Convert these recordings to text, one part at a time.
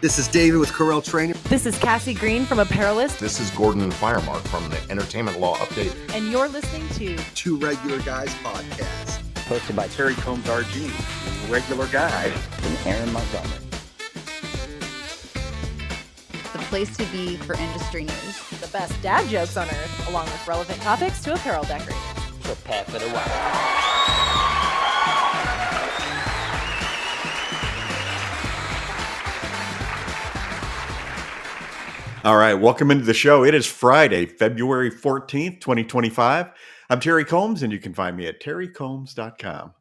This is David with Corel Training. This is Cassie Green from Apparelist. This is Gordon Firemark from the Entertainment Law Update. And you're listening to Two Regular Guys podcast. Hosted by Terry Combs RG, Regular Guy, and Aaron Montgomery. The place to be for industry news. the best dad jokes on earth, along with relevant topics to apparel decorating. Prepare for the wild. All right, welcome into the show. It is Friday, February 14th, 2025. I'm Terry Combs, and you can find me at terrycombs.com.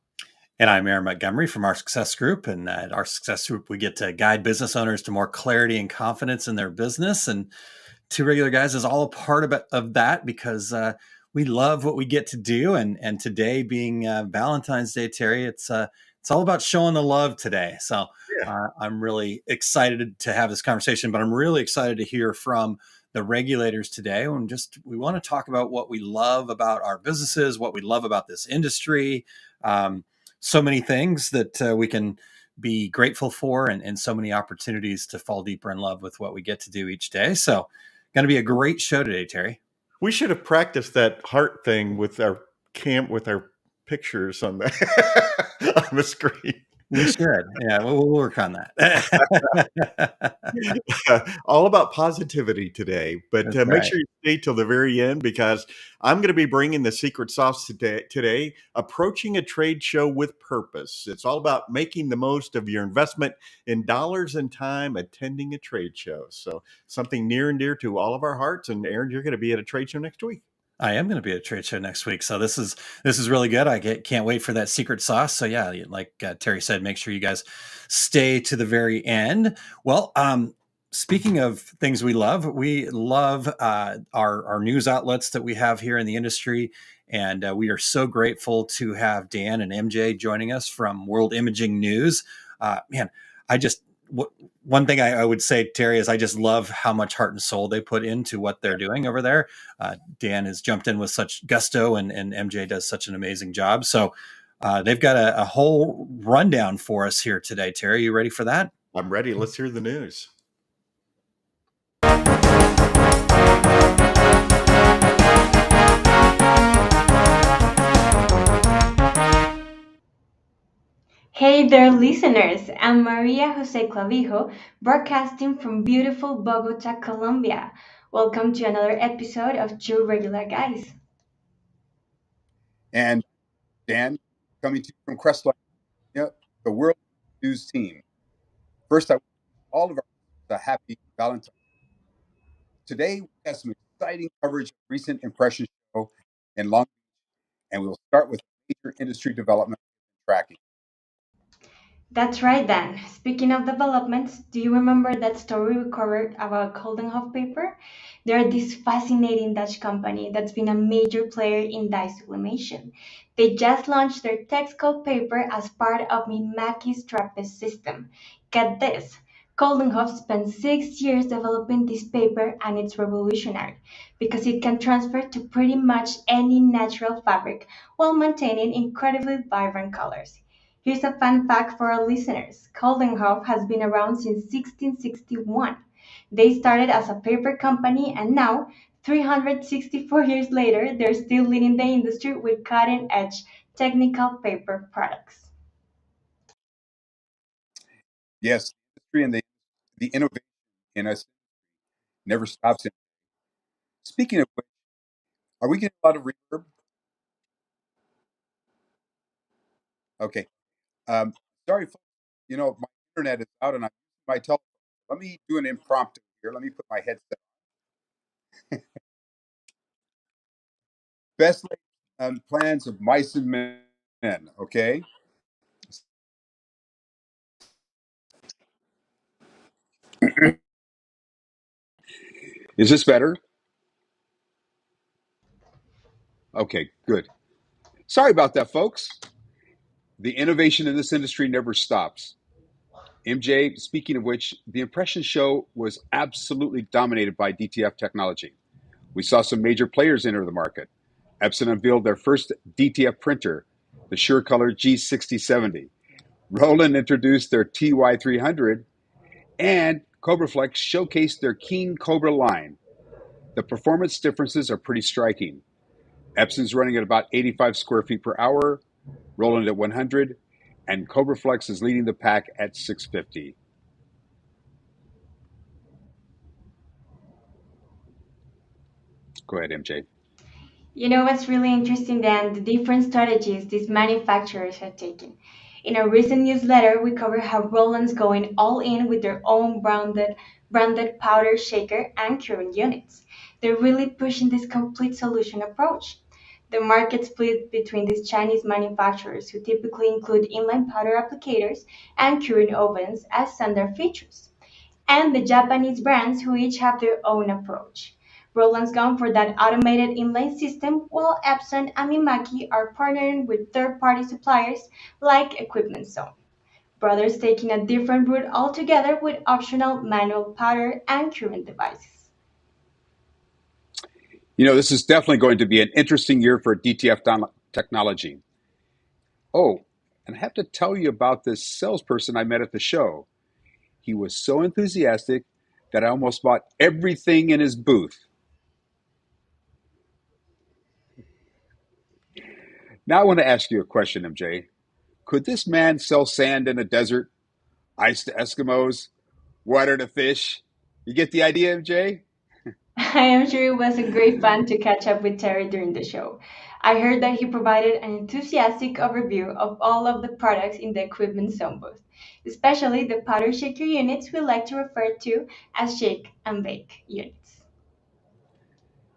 And I'm Aaron Montgomery from Our Success Group. And at Our Success Group, we get to guide business owners to more clarity and confidence in their business. And Two Regular Guys is all a part of that because we love what we get to do. And today being Valentine's Day, Terry, it's all about showing the love today. So I'm really excited to have this conversation, but I'm really excited to hear from the regulators today. And we want to talk about what we love about our businesses, what we love about this industry. So many things that we can be grateful for and so many opportunities to fall deeper in love with what we get to do each day. So going to be a great show today, Terry. We should have practiced that heart thing with our pictures on the on the screen. We should. Yeah, we'll work on that. All about positivity today, but make sure you stay till the very end because I'm going to be bringing the secret sauce today, approaching a trade show with purpose. It's all about making the most of your investment in dollars and time attending a trade show. So something near and dear to all of our hearts. And Aaron, you're going to be at a trade show next week. I am going to be at a trade show next week. So this is really good. I can't wait for that secret sauce. So yeah, like Terry said, make sure you guys stay to the very end. Well, speaking of things we love our news outlets that we have here in the industry. And we are so grateful to have Dan and MJ joining us from World Imaging News. One thing I would say, Terry, is I just love how much heart and soul they put into what they're doing over there. Dan has jumped in with such gusto and MJ does such an amazing job. So they've got a whole rundown for us here today. Terry, you ready for that? I'm ready. Let's hear the news. Hey there, listeners. I'm Maria Jose Clavijo, broadcasting from beautiful Bogota, Colombia. Welcome to another episode of Two Regular Guys. And Dan, coming to you from Crestline, the World News team. First, I wish all of our a happy Valentine. Today, we have some exciting coverage of recent impression show in Long Beach, and we will start with major industry development tracking. That's right, Dan. Speaking of developments, do you remember that story we covered about Koldenhof paper? They're this fascinating Dutch company that's been a major player in dye sublimation. They just launched their Texcoat paper as part of Mimaki's Trappist system. Get this. Koldenhof spent 6 years developing this paper and it's revolutionary because it can transfer to pretty much any natural fabric while maintaining incredibly vibrant colors. Here's a fun fact for our listeners. Koldenhof has been around since 1661. They started as a paper company and now, 364 years later, they're still leading the industry with cutting-edge technical paper products. Yes, the industry and the innovation in us never stops. Speaking of which, are we getting a lot of reverb? Okay. Sorry, folks. My internet is out and I'm using my telephone. Let me do an impromptu here. Let me put my headset on. Best laid plans of mice and men, okay? Is this better? Okay, good. Sorry about that, folks. The innovation in this industry never stops. MJ, speaking of which, the impression show was absolutely dominated by DTF technology. We saw some major players enter the market. Epson unveiled their first DTF printer, the SureColor G6070. Roland introduced their TY300, and CobraFlex showcased their King Cobra line. The performance differences are pretty striking. Epson's running at about 85 square feet per hour, Roland at 100, and CobraFlex is leading the pack at 650. Go ahead, MJ. You know what's really interesting then? The different strategies these manufacturers have taken. In a recent newsletter, we cover how Roland's going all in with their own branded powder shaker and curing units. They're really pushing this complete solution approach. The market split between these Chinese manufacturers, who typically include inline powder applicators and curing ovens as standard features, and the Japanese brands, who each have their own approach. Roland's gone for that automated inline system, while Epson and Mimaki are partnering with third-party suppliers like Equipment Zone. Brothers taking a different route altogether with optional manual powder and curing devices. This is definitely going to be an interesting year for DTF technology. Oh, and I have to tell you about this salesperson I met at the show. He was so enthusiastic that I almost bought everything in his booth. Now I want to ask you a question, MJ. Could this man sell sand in a desert, ice to Eskimos, water to fish? You get the idea, MJ? I am sure it was a great fun to catch up with Terry during the show. I heard that he provided an enthusiastic overview of all of the products in the Equipment Zone booth, especially the powder shaker units we like to refer to as shake and bake units.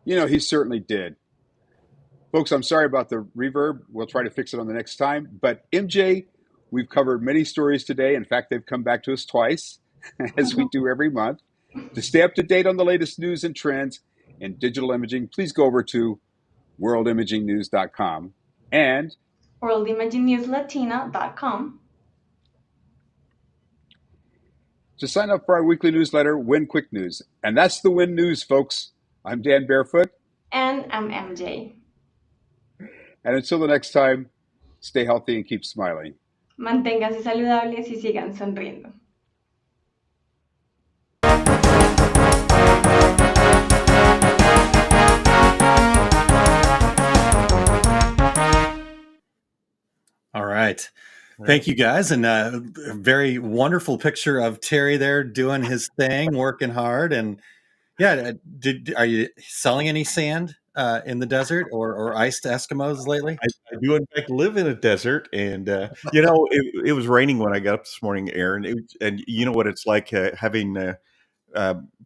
He certainly did. Folks, I'm sorry about the reverb. We'll try to fix it on the next time. But MJ, we've covered many stories today. In fact, they've come back to us twice, as we do every month. To stay up to date on the latest news and trends in digital imaging, please go over to worldimagingnews.com and worldimagingnewslatina.com. to sign up for our weekly newsletter, Win Quick News. And that's the Win News, folks. I'm Dan Barefoot. And I'm MJ. And until the next time, stay healthy and keep smiling. Manténganse saludables y sigan sonriendo. All right. Thank you, guys. And a very wonderful picture of Terry there doing his thing, working hard. And yeah, are you selling any sand in the desert or ice to Eskimos lately? I do, in fact, live in a desert. And, it was raining when I got up this morning, Aaron. And you know what it's like having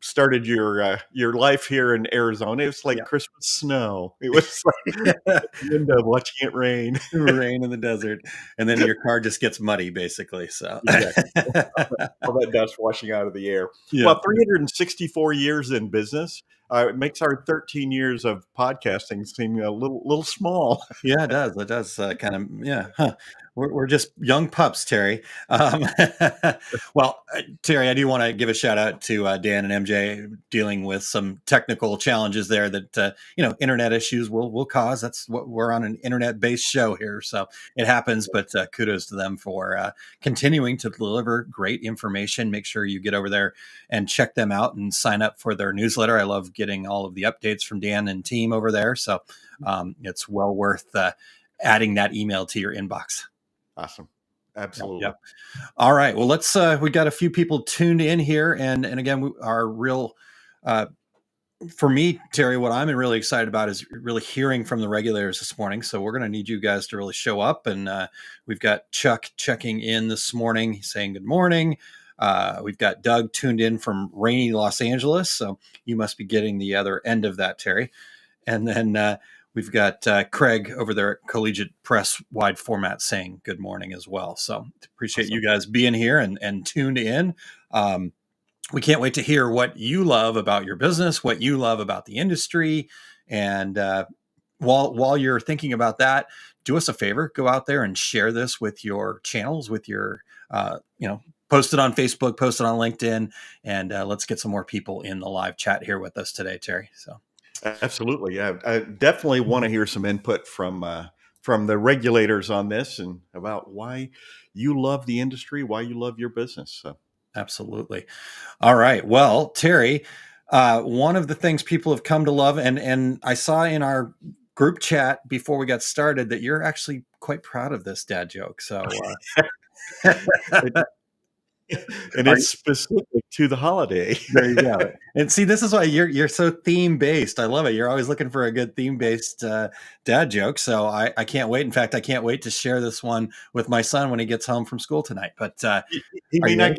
started your life here in Arizona. It was like Christmas snow. It was like window watching it rain. Rain in the desert, and then your car just gets muddy, basically. So exactly. all that dust washing out of the air. Yeah. Well, 364 years in business. It makes our 13 years of podcasting seem a little small. Yeah, it does. It does kind of, yeah. Huh. We're just young pups, Terry. Well, Terry, I do want to give a shout out to Dan and MJ dealing with some technical challenges there that, internet issues will cause. That's what we're on, an internet-based show here. So it happens, but kudos to them for continuing to deliver great information. Make sure you get over there and check them out and sign up for their newsletter. I love getting all of the updates from Dan and team over there. So it's well worth adding that email to your inbox. Awesome. Absolutely. Yep. All right. Well, let's, we got a few people tuned in here. And again, our real, for me, Terry, what I'm really excited about is really hearing from the regulators this morning. So we're going to need you guys to really show up. And we've got Chuck checking in this morning. He's saying good morning. We've got Doug tuned in from rainy Los Angeles. So you must be getting the other end of that, Terry. And then we've got Craig over there at Collegiate Press Wide Format saying good morning as well. So appreciate you guys being here and tuned in. We can't wait to hear what you love about your business, what you love about the industry. And while you're thinking about that, do us a favor, go out there and share this with your channels, with your, post it on Facebook, post it on LinkedIn, and let's get some more people in the live chat here with us today, Terry. So. Absolutely. Yeah. I definitely want to hear some input from the regulators on this and about why you love the industry, why you love your business. So. Absolutely. All right. Well, Terry, one of the things people have come to love, and I saw in our group chat before we got started that you're actually quite proud of this dad joke. So, And are it's specific to the holiday. there you go. And see, this is why you're so theme based. I love it. You're always looking for a good theme based dad joke. So I can't wait. In fact, I can't wait to share this one with my son when he gets home from school tonight. But He are may you not ready?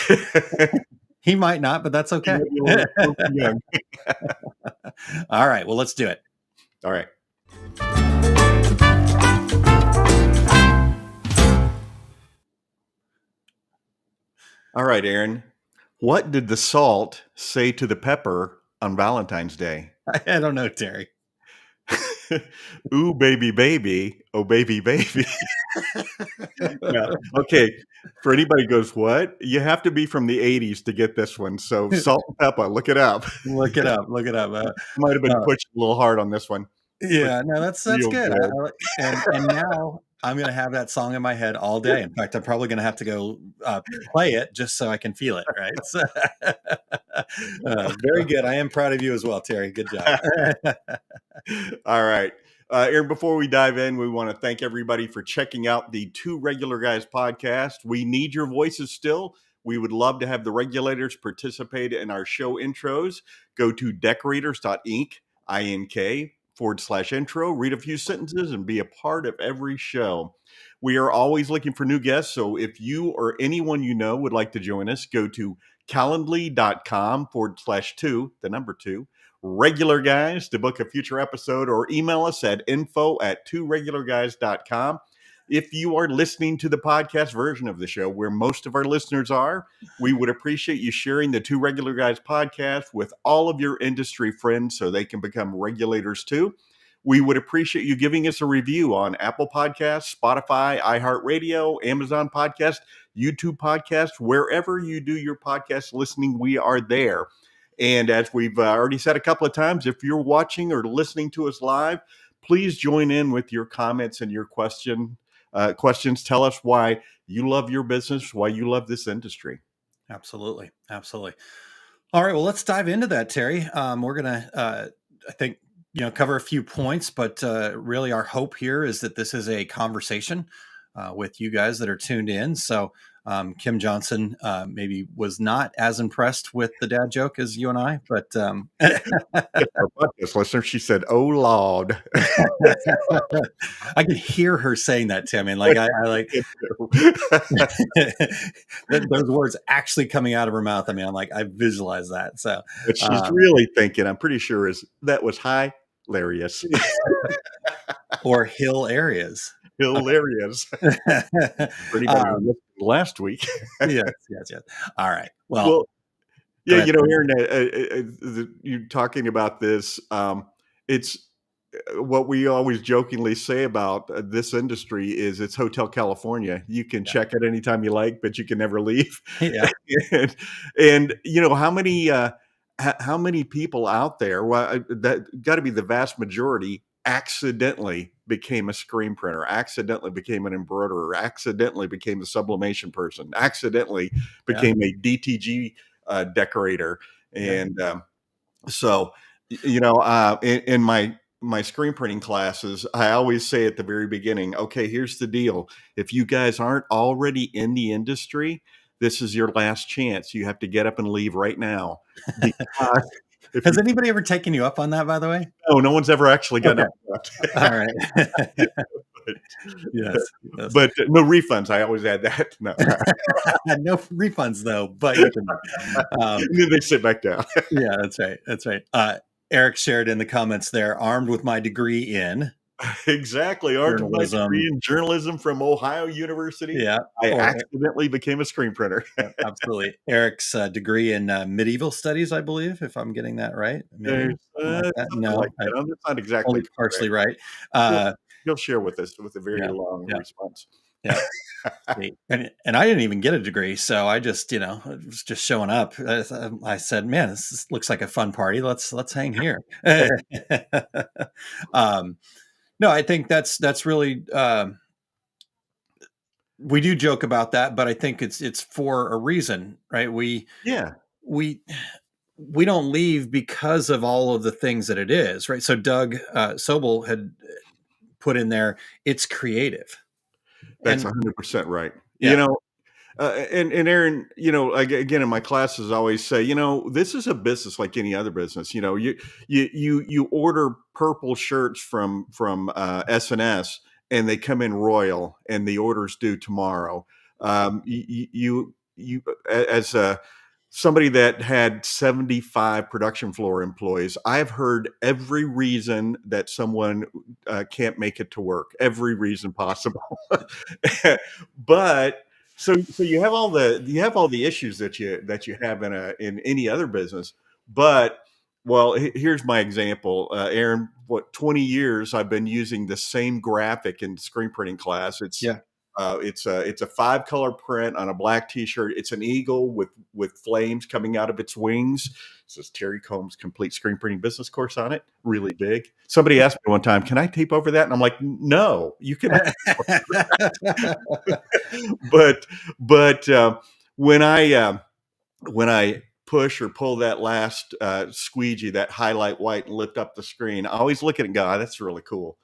get He might not, but that's He okay. might be a little young. All right. Well, let's do it. All right. All right, Aaron. What did the salt say to the pepper on Valentine's Day? I don't know, Terry. Ooh, baby, baby. Oh, baby, baby. Yeah. Okay. For anybody who goes, what? You have to be from the 80s to get this one. So salt and pepper, look it up. Look it up. Look it up. Might have been pushing a little hard on this one. Yeah, no, that's Real good. good. And now I'm gonna have that song in my head all day. In fact, I'm probably gonna have to go play it just so I can feel it. Right. So, very good. I am proud of you as well, Terry. Good job. All right. Aaron, before we dive in, we want to thank everybody for checking out the Two Regular Guys podcast. We need your voices still. We would love to have the regulators participate in our show intros. Go to decorators.ink/intro, read a few sentences, and be a part of every show. We are always looking for new guests. So if you or anyone you know would like to join us, go to calendly.com/2, the number 2, regular guys to book a future episode, or email us at info@tworegularguys.com. If you are listening to the podcast version of the show, where most of our listeners are, we would appreciate you sharing the Two Regular Guys podcast with all of your industry friends so they can become regulators too. We would appreciate you giving us a review on Apple Podcasts, Spotify, iHeartRadio, Amazon Podcast, YouTube Podcast, wherever you do your podcast listening, we are there. And as we've already said a couple of times, if you're watching or listening to us live, please join in with your comments and your questions. Tell us why you love your business, why you love this industry. Absolutely. Absolutely. All right. Well, let's dive into that, Terry. We're going to, I think, cover a few points, but really our hope here is that this is a conversation with you guys that are tuned in. So Kim Johnson maybe was not as impressed with the dad joke as you and I, but Our podcast listener, she said, "Oh Lord." I could hear her saying that, Tim, and like I like those words actually coming out of her mouth. I mean, I'm like, I visualize that. So But she's really thinking, I'm pretty sure that was hilarious. Or hill areas. Hilarious. For anybody who listened last week. Yes. All right. Well, yeah, Aaron, you talking about this. It's what we always jokingly say about this industry is it's Hotel California. You can check it anytime you like, but you can never leave. Yeah. and how many people out there? Well, that got to be the vast majority. Accidentally became a screen printer, accidentally became an embroiderer, accidentally became a sublimation person, accidentally became a DTG decorator. And so, in my screen printing classes, I always say at the very beginning, okay, here's the deal. If you guys aren't already in the industry, this is your last chance. You have to get up and leave right now. Has anybody ever taken you up on that, by the way? No one's ever actually gotten up. All right. Yes. But no refunds. I always add that. No, no refunds though. But you can, and then they sit back down. Yeah, that's right. Eric shared in the comments there, armed with my degree in exactly. Armed with my degree in journalism from Ohio University. Yeah, I accidentally became a screen printer. Absolutely. Eric's degree in medieval studies, I believe, if I'm getting that right. No, that's not exactly only partially right. He'll share with us with a very long response. Yeah. And I didn't even get a degree, so I just, was just showing up. I said, "Man, this looks like a fun party. Let's hang here." No, I think that's really we do joke about that, but I think it's for a reason, right? Yeah. We we don't leave because of all of the things that it is, right? So Doug Sobel had put in there, it's creative. That's And 100% right. You yeah, know, and Aaron, again, in my classes, I always say, this is a business like any other business. You order purple shirts from S&S, and they come in royal, and the order's due tomorrow. You as somebody that had 75 production floor employees, I've heard every reason that someone can't make it to work, every reason possible. But so you have all the issues that you have in any other business. But well, here's my example, Aaron. What 20 years I've been using the same graphic in screen printing class. yeah. It's a 5-color print on a black T-shirt. It's an eagle with flames coming out of its wings. It says Terry Combs Complete Screen Printing Business Course on it, really big. Somebody asked me one time, "Can I tape over that?" And I'm like, "No, you cannot." but when I push or pull that last squeegee, that highlight white, and lift up the screen, I always look at it and go, "Ah, that's really cool."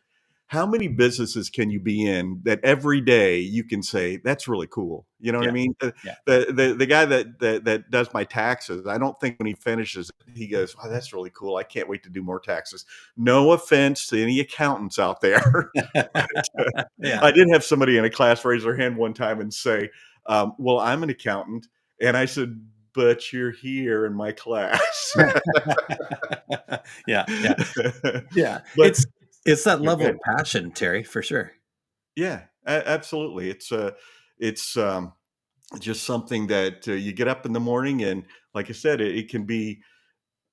How many businesses can you be in that every day you can say that's really cool? You know what I Yeah, mean? yeah. The guy that does my taxes, I don't think when he finishes, he goes, "Wow, that's really cool. I can't wait to do more taxes." No offense to any accountants out there. Yeah. I did have somebody in a class raise their hand one time and say, "Well, I'm an accountant," and I said, "But you're here in my class." Yeah, yeah, yeah. But It's that yeah, go level ahead. of passion, Terry, for sure. Yeah, absolutely. It's just something that you get up in the morning, and like I said, it can be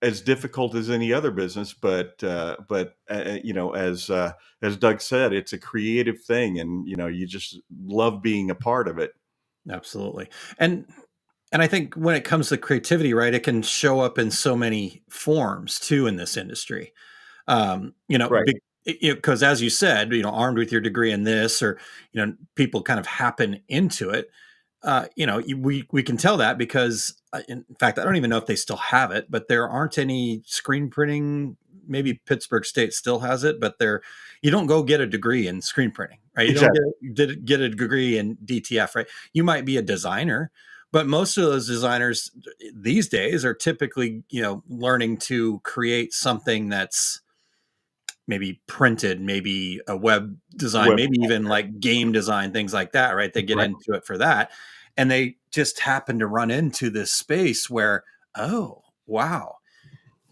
as difficult as any other business, but as Doug said, it's a creative thing, and you just love being a part of it. Absolutely. And I think when it comes to creativity, right, it can show up in so many forms too in this industry. Right. Big because as you said, armed with your degree in this, or people kind of happen into it. We can tell that because, in fact, I don't even know if they still have it, but there aren't any screen printing. Maybe Pittsburgh State still has it, but you don't go get a degree in screen printing, right? You don't Exactly. get a degree in DTF, right? You might be a designer, but most of those designers these days are typically, learning to create something that's maybe printed, maybe a web design, Web. maybe even like game design, things like that, right? They get Right. into it for that. And they just happen to run into this space where, oh, wow,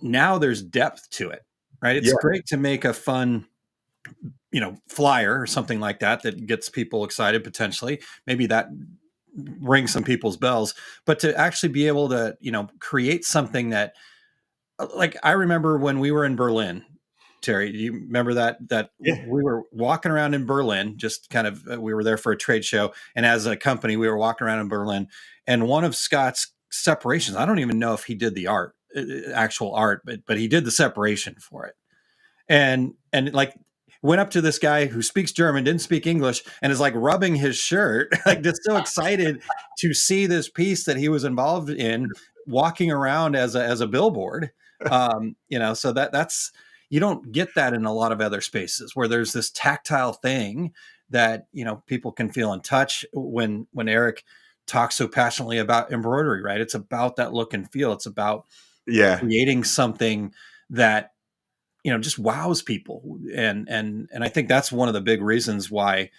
now there's depth to it, right? It's Yeah. great to make a fun, flyer or something like that that gets people excited potentially. Maybe that rings some people's bells, but to actually be able to, create something that, like, I remember when we were in Berlin, Terry, do you remember that Yeah. we were walking around in Berlin, just kind of, we were there for a trade show. And as a company, we were walking around in Berlin, and one of Scott's separations, I don't even know if he did the art, actual art, but he did the separation for it. And like, went up to this guy who speaks German, didn't speak English, and is like rubbing his shirt, like just so excited to see this piece that he was involved in, walking around as a billboard. So that's, you don't get that in a lot of other spaces where there's this tactile thing that people can feel and touch. When Eric talks so passionately about embroidery, right? It's about that look and feel. It's about Yeah. creating something that just wows people. And I think that's one of the big reasons why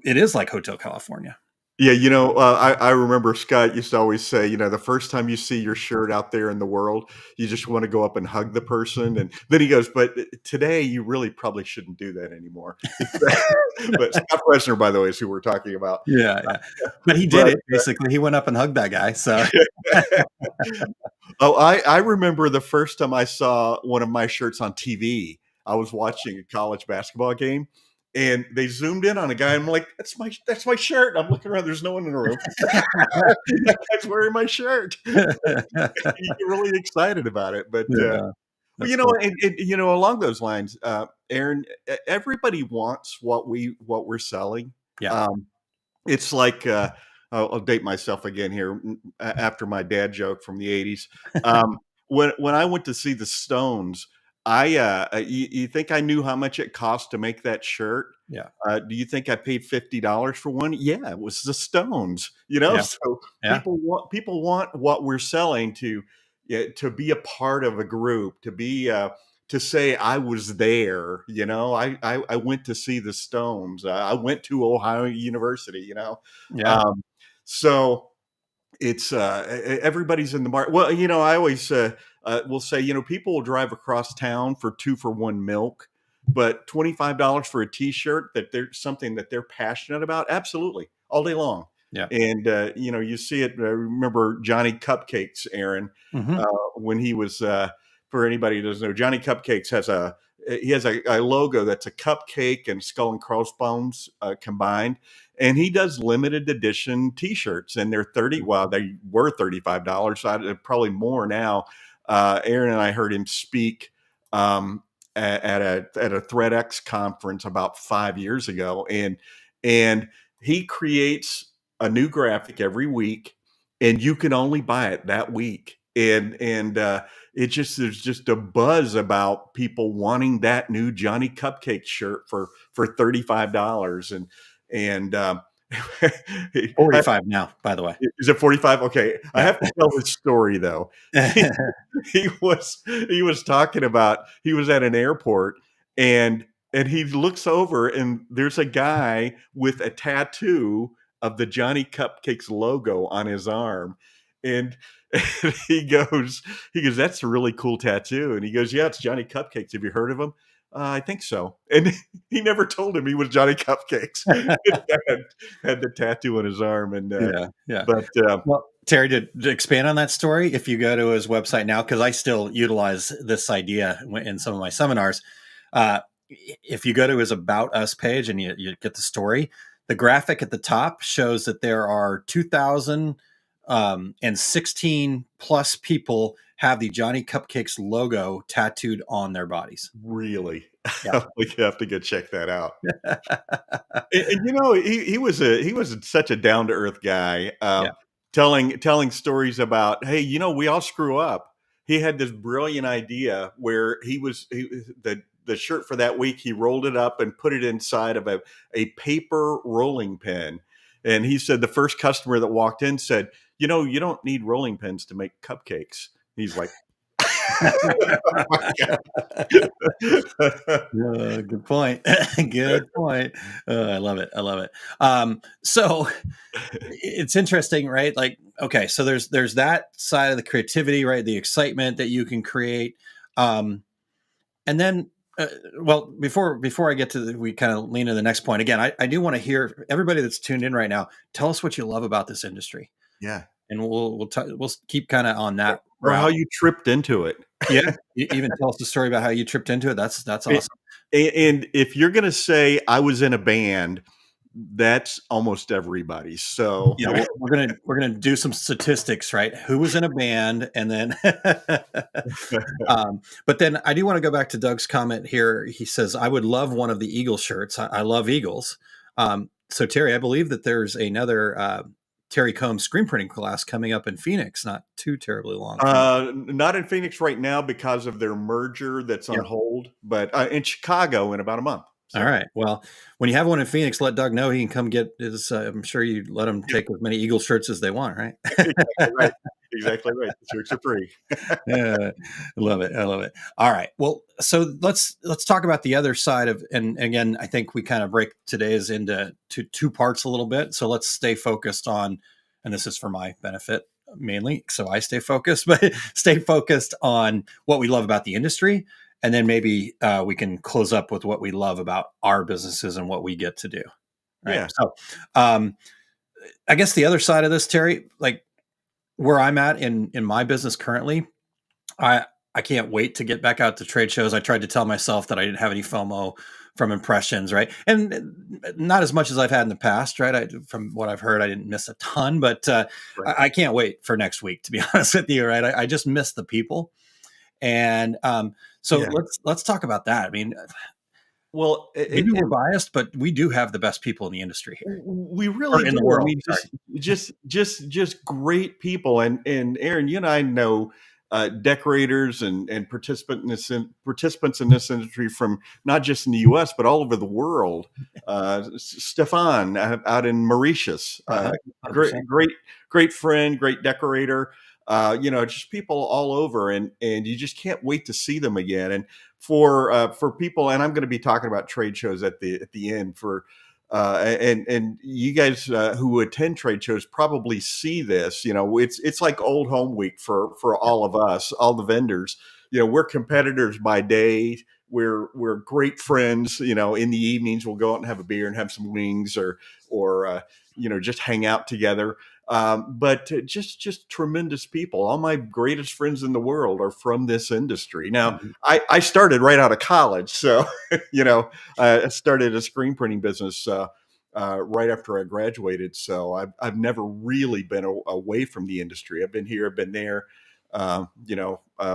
it is like Hotel California. Yeah, I remember Scott used to always say, the first time you see your shirt out there in the world, you just want to go up and hug the person. And then he goes, "But today you really probably shouldn't do that anymore." But Scott Fresner, by the way, is who we're talking about. Yeah, yeah. But he did But it basically. He went up and hugged that guy. So oh, I remember the first time I saw one of my shirts on TV. I was watching a college basketball game, and they zoomed in on a guy. And I'm like, "That's my shirt." I'm looking around. There's no one in the room. That guy's wearing my shirt. You get really excited about it. But yeah, well, that's cool. along those lines, Aaron, everybody wants what we're selling. Yeah. It's like I'll date myself again here after my dad joke from the '80s. When I went to see the Stones, you think I knew how much it cost to make that shirt? Yeah. Do you think I paid $50 for one? Yeah, it was the Stones. Yeah. So Yeah. people want what we're selling to, yeah, to be a part of a group, to be to say I was there. I went to see the Stones. I went to Ohio University. Yeah. Um, so it's everybody's in the market. Well, I always will say, people will drive across town for 2-for-1 milk, but $25 for a T-shirt that they're something that they're passionate about, absolutely, all day long. Yeah. And you see it. Remember Johnny Cupcakes, Aaron, Mhm. when he was. For anybody who doesn't know, Johnny Cupcakes has a logo that's a cupcake and skull and crossbones combined, and he does limited edition T-shirts, and they're they were $35. Probably more now. Aaron and I heard him speak at a ThreadX conference about 5 years ago, and he creates a new graphic every week, and you can only buy it that week, and there's just a buzz about people wanting that new Johnny Cupcake shirt for $35, and 45 now, by the way. is it 45? Okay, I Yeah. have to tell this story though. He was talking about, he was at an airport, and he looks over and there's a guy with a tattoo of the Johnny Cupcakes logo on his arm, and he goes, that's a really cool tattoo, and he goes, yeah, it's Johnny Cupcakes. Have you heard of him? I think so. And he never told him he was Johnny Cupcakes. His dad had the tattoo on his arm, and Yeah. but Well, Terry, to expand on that story, if you go to his website now, because I still utilize this idea in some of my seminars, if you go to his About Us page and you get the story, the graphic at the top shows that there are 2,016 plus people have the Johnny Cupcakes logo tattooed on their bodies. really, Yeah. we have to go check that out. And he was such a down to earth guy, Yeah. telling stories about, hey, we all screw up. He had this brilliant idea where the shirt for that week, he rolled it up and put it inside of a paper rolling pin. And he said the first customer that walked in said, you don't need rolling pins to make cupcakes. He's like, oh my God. Good point. Good point. I love it. I love it. So it's interesting, right? Like, okay, so there's that side of the creativity, right? The excitement that you can create. And then, well, before I get to we kind of lean to the next point again, I do want to hear everybody that's tuned in right now. Tell us what you love about this industry. Yeah. And we'll keep kind of on that. Or how route. you tripped into it. Yeah. You even tell us the story about how you tripped into it. That's awesome. And if you're going to say I was in a band, that's almost everybody. So Yeah, we're gonna do some statistics, right? Who was in a band, and then, but then I do want to go back to Doug's comment here. He says, "I would love one of the Eagle shirts. I love Eagles." So Terry, I believe that there's another Terry Combs screen printing class coming up in Phoenix, not too terribly long. Not in Phoenix right now because of their merger that's on hold, but in Chicago in about a month. So. All right. Well, when you have one in Phoenix, let Doug know he can come get his. I'm sure you let him take as many Eagle shirts as they want, right? Exactly right. Exactly right. The shirts are free. I love it. I love it. All right. Well, so let's talk about the other side of, and again, I think we kind of break today's into two parts a little bit. So let's stay focused on, and this is for my benefit mainly, so I stay focused, but stay focused on what we love about the industry. And then maybe we can close up with what we love about our businesses and what we get to do. Right? Yeah. So I guess the other side of this, Terry, like where I'm at in my business currently, I can't wait to get back out to trade shows. I tried to tell myself that I didn't have any FOMO from impressions, right? And not as much as I've had in the past, right? From what I've heard, I didn't miss a ton, but right. I can't wait for next week, to be honest with you, right? I just miss the people. And so let's talk about that. I mean, Well, Maybe we're biased, but we do have the best people in the industry here, we or really in do. the I world. mean, Sorry. just great people. And Aaron, you and I know decorators and participants in this industry from not just in the U.S. but all over the world. Stefan out in Mauritius, Uh-huh. great 100%. great friend, great decorator. Just people all over, and you just can't wait to see them again. And for people, and I'm going to be talking about trade shows at the end for and you guys who attend trade shows probably see this. It's like old home week for all of us, all the vendors. We're competitors by day. We're great friends. In the evenings we'll go out and have a beer and have some wings, or just hang out together. But just tremendous people. All my greatest friends in the world are from this industry. Now, Mhm. I started right out of college, so I started a screen printing business right after I graduated. So I've never really been away from the industry. I've been here, I've been there.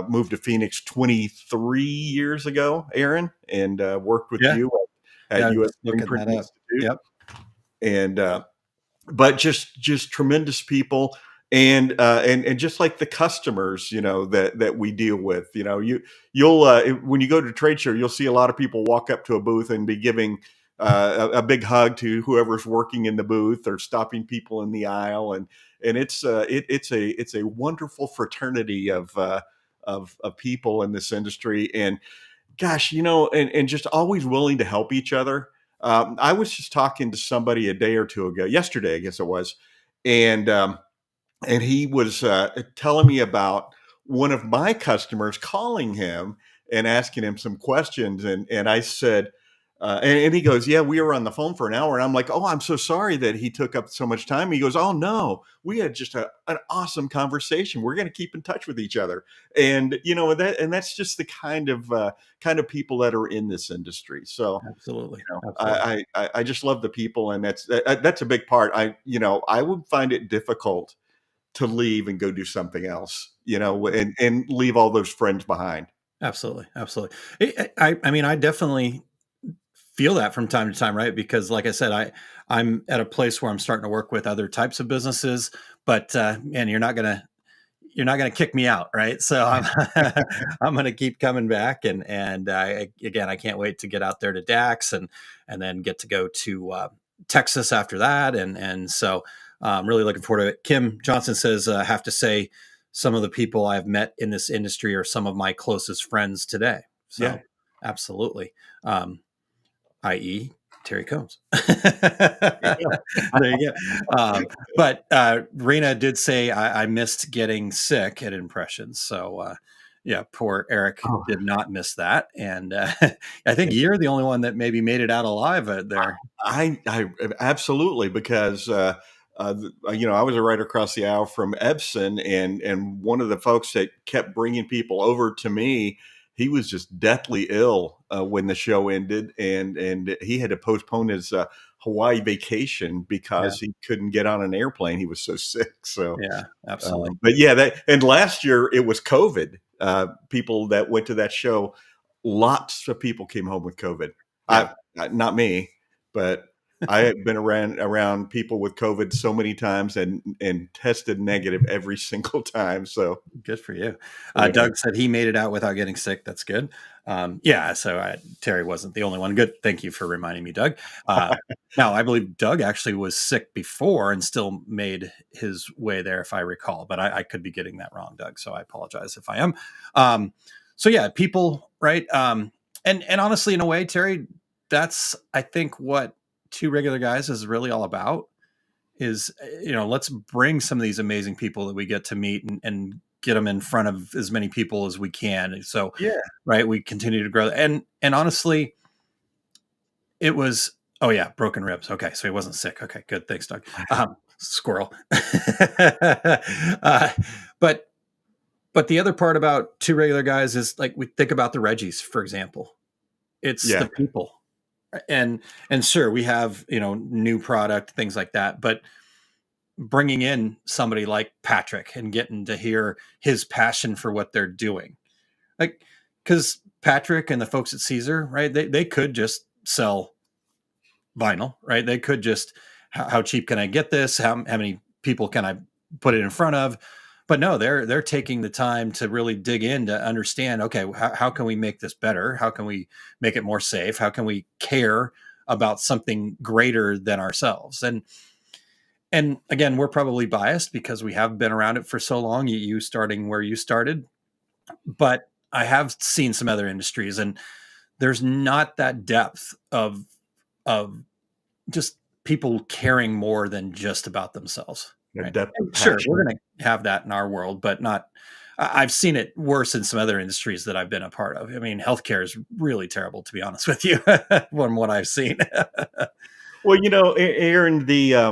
Moved to Phoenix 23 years ago, Aaron, and worked with Yeah. you Yeah. at I was U.S. just Screen looking that Printing up. Institute, Yep. and but just tremendous people. And just like the customers that we deal with, you'll when you go to trade show, you'll see a lot of people walk up to a booth and be giving a big hug to whoever's working in the booth, or stopping people in the aisle. And it's a wonderful fraternity of people in this industry. And gosh, and just always willing to help each other. I was just talking to somebody a day or two ago, yesterday, I guess it was, and he was telling me about one of my customers calling him and asking him some questions. And I said, and he goes, "Yeah, we were on the phone for an hour." And I'm like, "Oh, I'm so sorry that he took up so much time." He goes, "Oh no, we had just an awesome conversation. We're going to keep in touch with each other." And that's just the kind of people that are in this industry. So Absolutely. you know, Absolutely. I just love the people, and that's a big part. I would find it difficult to leave and go do something else, and leave all those friends behind. Absolutely. Absolutely. I mean, I definitely feel that from time to time, right? Because like I said, I'm at a place where I'm starting to work with other types of businesses, but man, you're not gonna kick me out, right? So I'm I'm gonna keep coming back, and again, I can't wait to get out there to Dax, and then get to go to Texas after that, and so I'm really looking forward to it. Kim Johnson says, have to say, some of the people I've met in this industry are some of my closest friends today. Yeah. So absolutely. I.e. Terry Combs. Yeah. There you go. But Rena did say I missed getting sick at Impressions. So yeah, poor Eric Oh, did not miss that. And I think you're the only one that maybe made it out alive there. I absolutely, because I was right across the aisle from Epson, and one of the folks that kept bringing people over to me, he was just deathly ill when the show ended, and he had to postpone his Hawaii vacation Yeah, because he couldn't get on an airplane. He was so sick. So, yeah, absolutely. but yeah, and last year it was COVID. People that went to that show, lots of people came home with COVID. Yeah, Not me, but I have been around people with COVID so many times, and tested negative every single time. So good for you. you know, Doug said he made it out without getting sick. That's good. Yeah, so Terry wasn't the only one. Good. Thank you for reminding me, Doug. Now, I believe Doug actually was sick before and still made his way there, if I recall, but I could be getting that wrong, Doug. So I apologize if I am. So yeah, people, right? And honestly, in a way, Terry, that's, I think, what Two Regular Guys is really all about. Is, let's bring some of these amazing people that we get to meet, and get them in front of as many people as we can. So, yeah. right, we continue to grow. And honestly, it was, oh yeah, broken ribs. Okay, so he wasn't sick. Okay, good. Thanks, Doug. Squirrel. uh, but the other part about Two Regular Guys is, like, we think about the Reggies, for example. It's Yeah. the people. And sure, we have, new product, things like that, but bringing in somebody like Patrick and getting to hear his passion for what they're doing, like, because Patrick and the folks at Caesar, right? They could just sell vinyl, right? They could just, how cheap can I get this? How many people can I put it in front of? But no, they're taking the time to really dig in to understand, okay, how can we make this better? How can we make it more safe? How can we care about something greater than ourselves? And again, we're probably biased because we have been around it for so long, you starting where you started. But I have seen some other industries, and there's not that depth of just people caring more than just about themselves. Right? Sure, we're going to have that in our world, but not. I've seen it worse in some other industries that I've been a part of. I mean, healthcare is really terrible, to be honest with you, from what I've seen. Well, Aaron,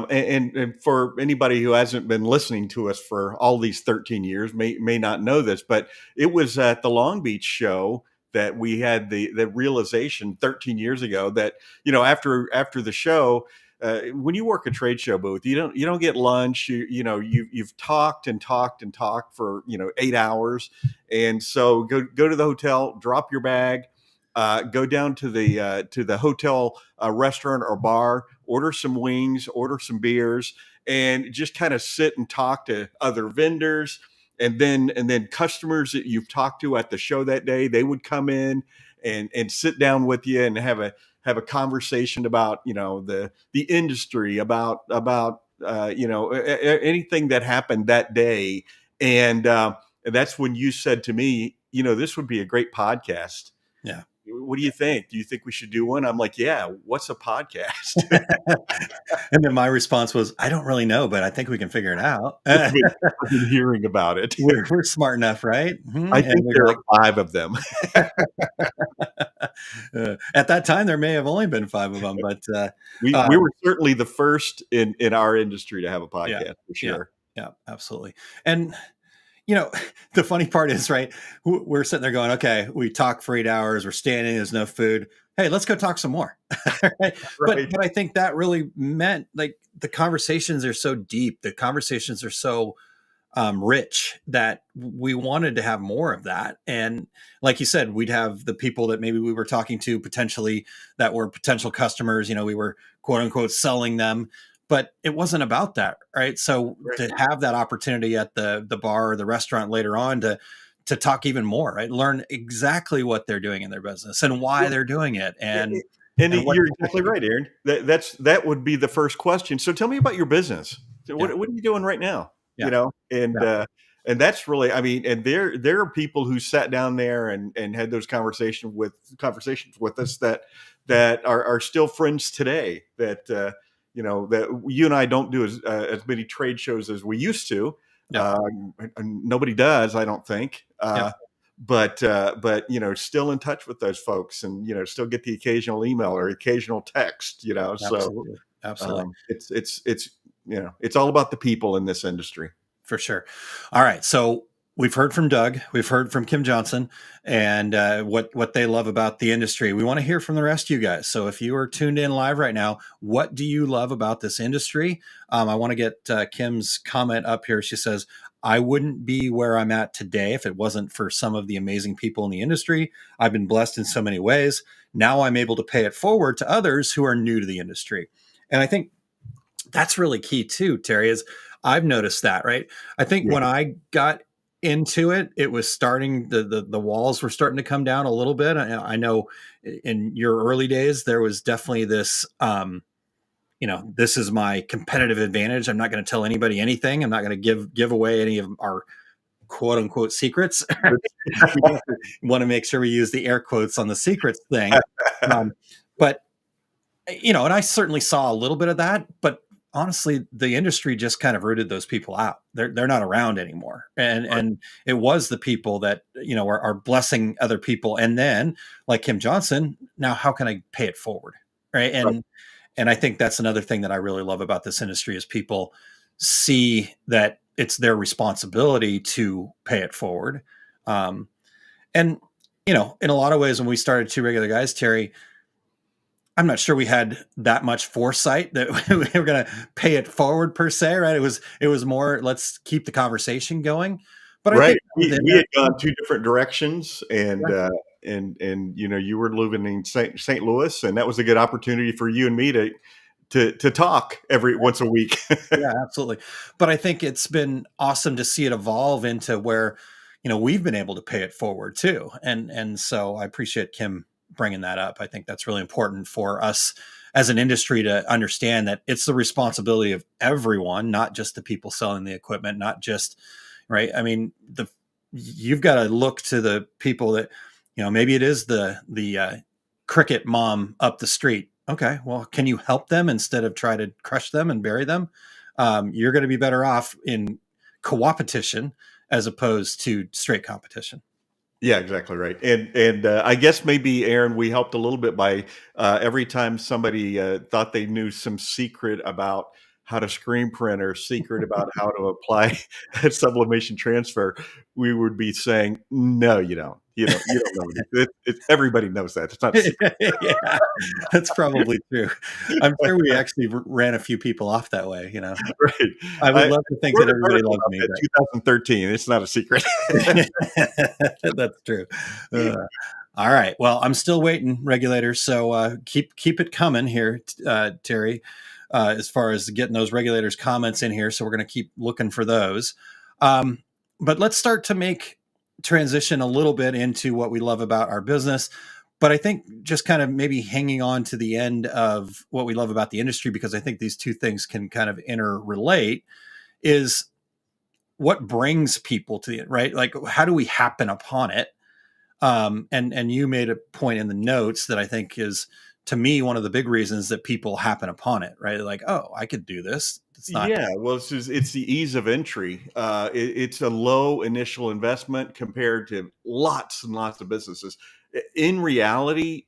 and for anybody who hasn't been listening to us for all these 13 years may not know this, but it was at the Long Beach show that we had the realization 13 years ago that, after the show, when you work a trade show booth, you don't get lunch. You've talked and talked and talked for 8 hours, and so go to the hotel, drop your bag, go down to the hotel restaurant or bar, order some wings, order some beers, and just kind of sit and talk to other vendors, and then customers that you've talked to at the show that day. They would come in and sit down with you and have a conversation about the industry, about anything that happened that day, and that's when you said to me, this would be a great podcast. Yeah. What do you think? Do you think we should do one? I'm like, yeah, what's a podcast? And then my response was, I don't really know, but I think we can figure it out. I've been hearing about it. We're smart enough, right? Mm-hmm. I think there are 5 of them. At that time, there may have only been 5 of them, but we were certainly the first in our industry to have a podcast, for sure. Yeah, absolutely. And the funny part is, right, we're sitting there going, okay, we talk for 8 hours, we're standing, there's no food. Hey, let's go talk some more. Right? But I think that really meant, like, the conversations are so deep, the conversations are so rich, that we wanted to have more of that. And like you said, we'd have the people that maybe we were talking to potentially that were potential customers, we were quote unquote selling them. But it wasn't about that, right? So to have that opportunity at the bar or the restaurant later on to talk even more, right? Learn exactly what they're doing in their business and why they're doing it. And you're exactly right, Aaron. That would be the first question. So tell me about your business. So what are you doing right now? And that's really, I mean, and there are people who sat down there and had those conversations with us that are still friends today, that that you and I don't do as many trade shows as we used to. Nobody does, I don't think. But still in touch with those folks, and still get the occasional email or occasional text. Absolutely. It's all about the people in this industry, for sure. All right, so we've heard from Doug, we've heard from Kim Johnson, and what they love about the industry. We want to hear from the rest of you guys. So if you are tuned in live right now, what do you love about this industry? I want to get Kim's comment up here. She says, I wouldn't be where I'm at today if it wasn't for some of the amazing people in the industry. I've been blessed in so many ways. Now I'm able to pay it forward to others who are new to the industry. And I think that's really key too, Terry, is I've noticed that, right? I think when I got into it, it was starting, the walls were starting to come down a little bit. I know in your early days, there was definitely this, this is my competitive advantage. I'm not going to tell anybody anything. I'm not going to give away any of our quote unquote secrets. We want to make sure we use the air quotes on the secrets thing. But and I certainly saw a little bit of that, but honestly, the industry just kind of rooted those people out. They're not around anymore. And it was the people that, are blessing other people. And then, like Kim Johnson, now how can I pay it forward? Right. And I think that's another thing that I really love about this industry is people see that it's their responsibility to pay it forward. And, in a lot of ways, when we started Two Regular Guys, Terry, I'm not sure we had that much foresight that we were going to pay it forward per se, right? It was more, let's keep the conversation going. But I think we had gone 2 different directions, and and you were living in St. Louis, and that was a good opportunity for you and me to talk every once a week. Yeah, absolutely. But I think it's been awesome to see it evolve into where, we've been able to pay it forward too. And so I appreciate Kim bringing that up. I think that's really important for us as an industry to understand that it's the responsibility of everyone, not just the people selling the equipment, not just, right. I mean, you've got to look to the people that, maybe it is the cricket mom up the street. Okay, well, can you help them instead of try to crush them and bury them? You're going to be better off in co-opetition as opposed to straight competition. Yeah, exactly right. And I guess maybe, Aaron, we helped a little bit by every time somebody thought they knew some secret about how to screen print or secret about how to apply sublimation transfer, we would be saying, "No, you don't. You don't know. Everybody knows that. It's not a secret." Yeah, that's probably true. I'm sure we actually ran a few people off that way. Right. I would love to think that everybody loves me. 2013. It's not a secret. That's true. All right. Well, I'm still waiting, regulators. So keep it coming here, Terry. As far as getting those regulators' comments in here, so we're going to keep looking for those. But let's start to make transition a little bit into what we love about our business. But I think just kind of maybe hanging on to the end of what we love about the industry, because I think these two things can kind of interrelate, is what brings people to it, right? Like, how do we happen upon it? And you made a point in the notes that I think is, to me, one of the big reasons that people happen upon it, right? Like, oh, I could do this. It's not. Yeah, well, it's the ease of entry. It's a low initial investment compared to lots and lots of businesses. In reality,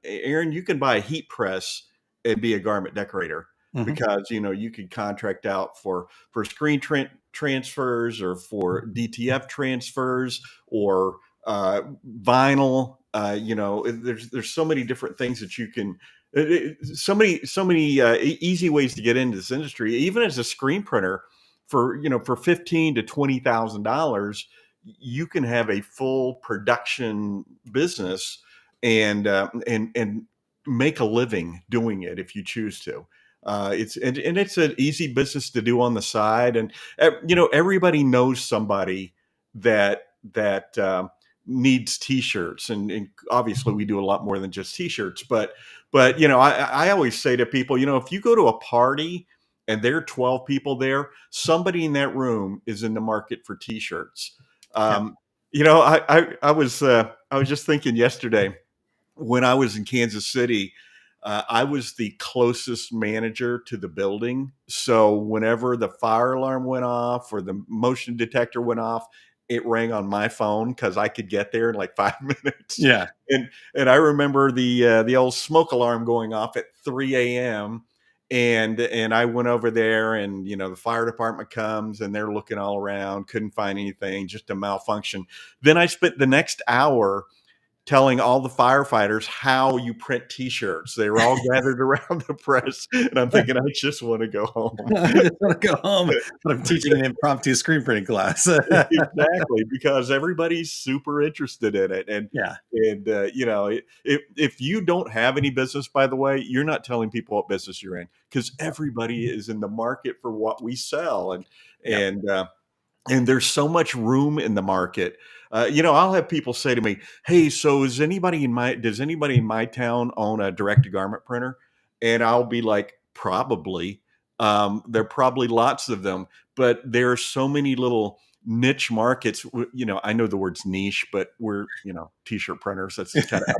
Aaron, you can buy a heat press and be a garment decorator because you could contract out for screen transfers or for DTF transfers or vinyl. There's so many different things that you can. So many easy ways to get into this industry. Even as a screen printer, for $15,000 to $20,000, you can have a full production business and make a living doing it if you choose to. It's an easy business to do on the side, and everybody knows somebody that needs t-shirts, and obviously we do a lot more than just t-shirts, but I always say to people, if you go to a party and there are 12 people there, somebody in that room is in the market for t-shirts. I was just thinking yesterday when I was in Kansas City, I was the closest manager to the building. So whenever the fire alarm went off or the motion detector went off, it rang on my phone because I could get there in like 5 minutes. Yeah. And I remember the old smoke alarm going off at 3 a.m. And I went over there, and the fire department comes and they're looking all around, couldn't find anything, just a malfunction. Then I spent the next hour telling all the firefighters how you print t-shirts. They were all gathered around the press, and I'm thinking, I just want to go home. I just want to go home, but I'm teaching an impromptu screen printing class. Exactly, because everybody's super interested in it. And if you don't have any business, by the way, you're not telling people what business you're in, because everybody is in the market for what we sell. And there's so much room in the market. I'll have people say to me, "Hey, so does anybody in my town own a direct-to-garment printer?" And I'll be like, "Probably. There are probably lots of them, but there are so many little niche markets." I know the word's niche, but we're t-shirt printers. That's kind of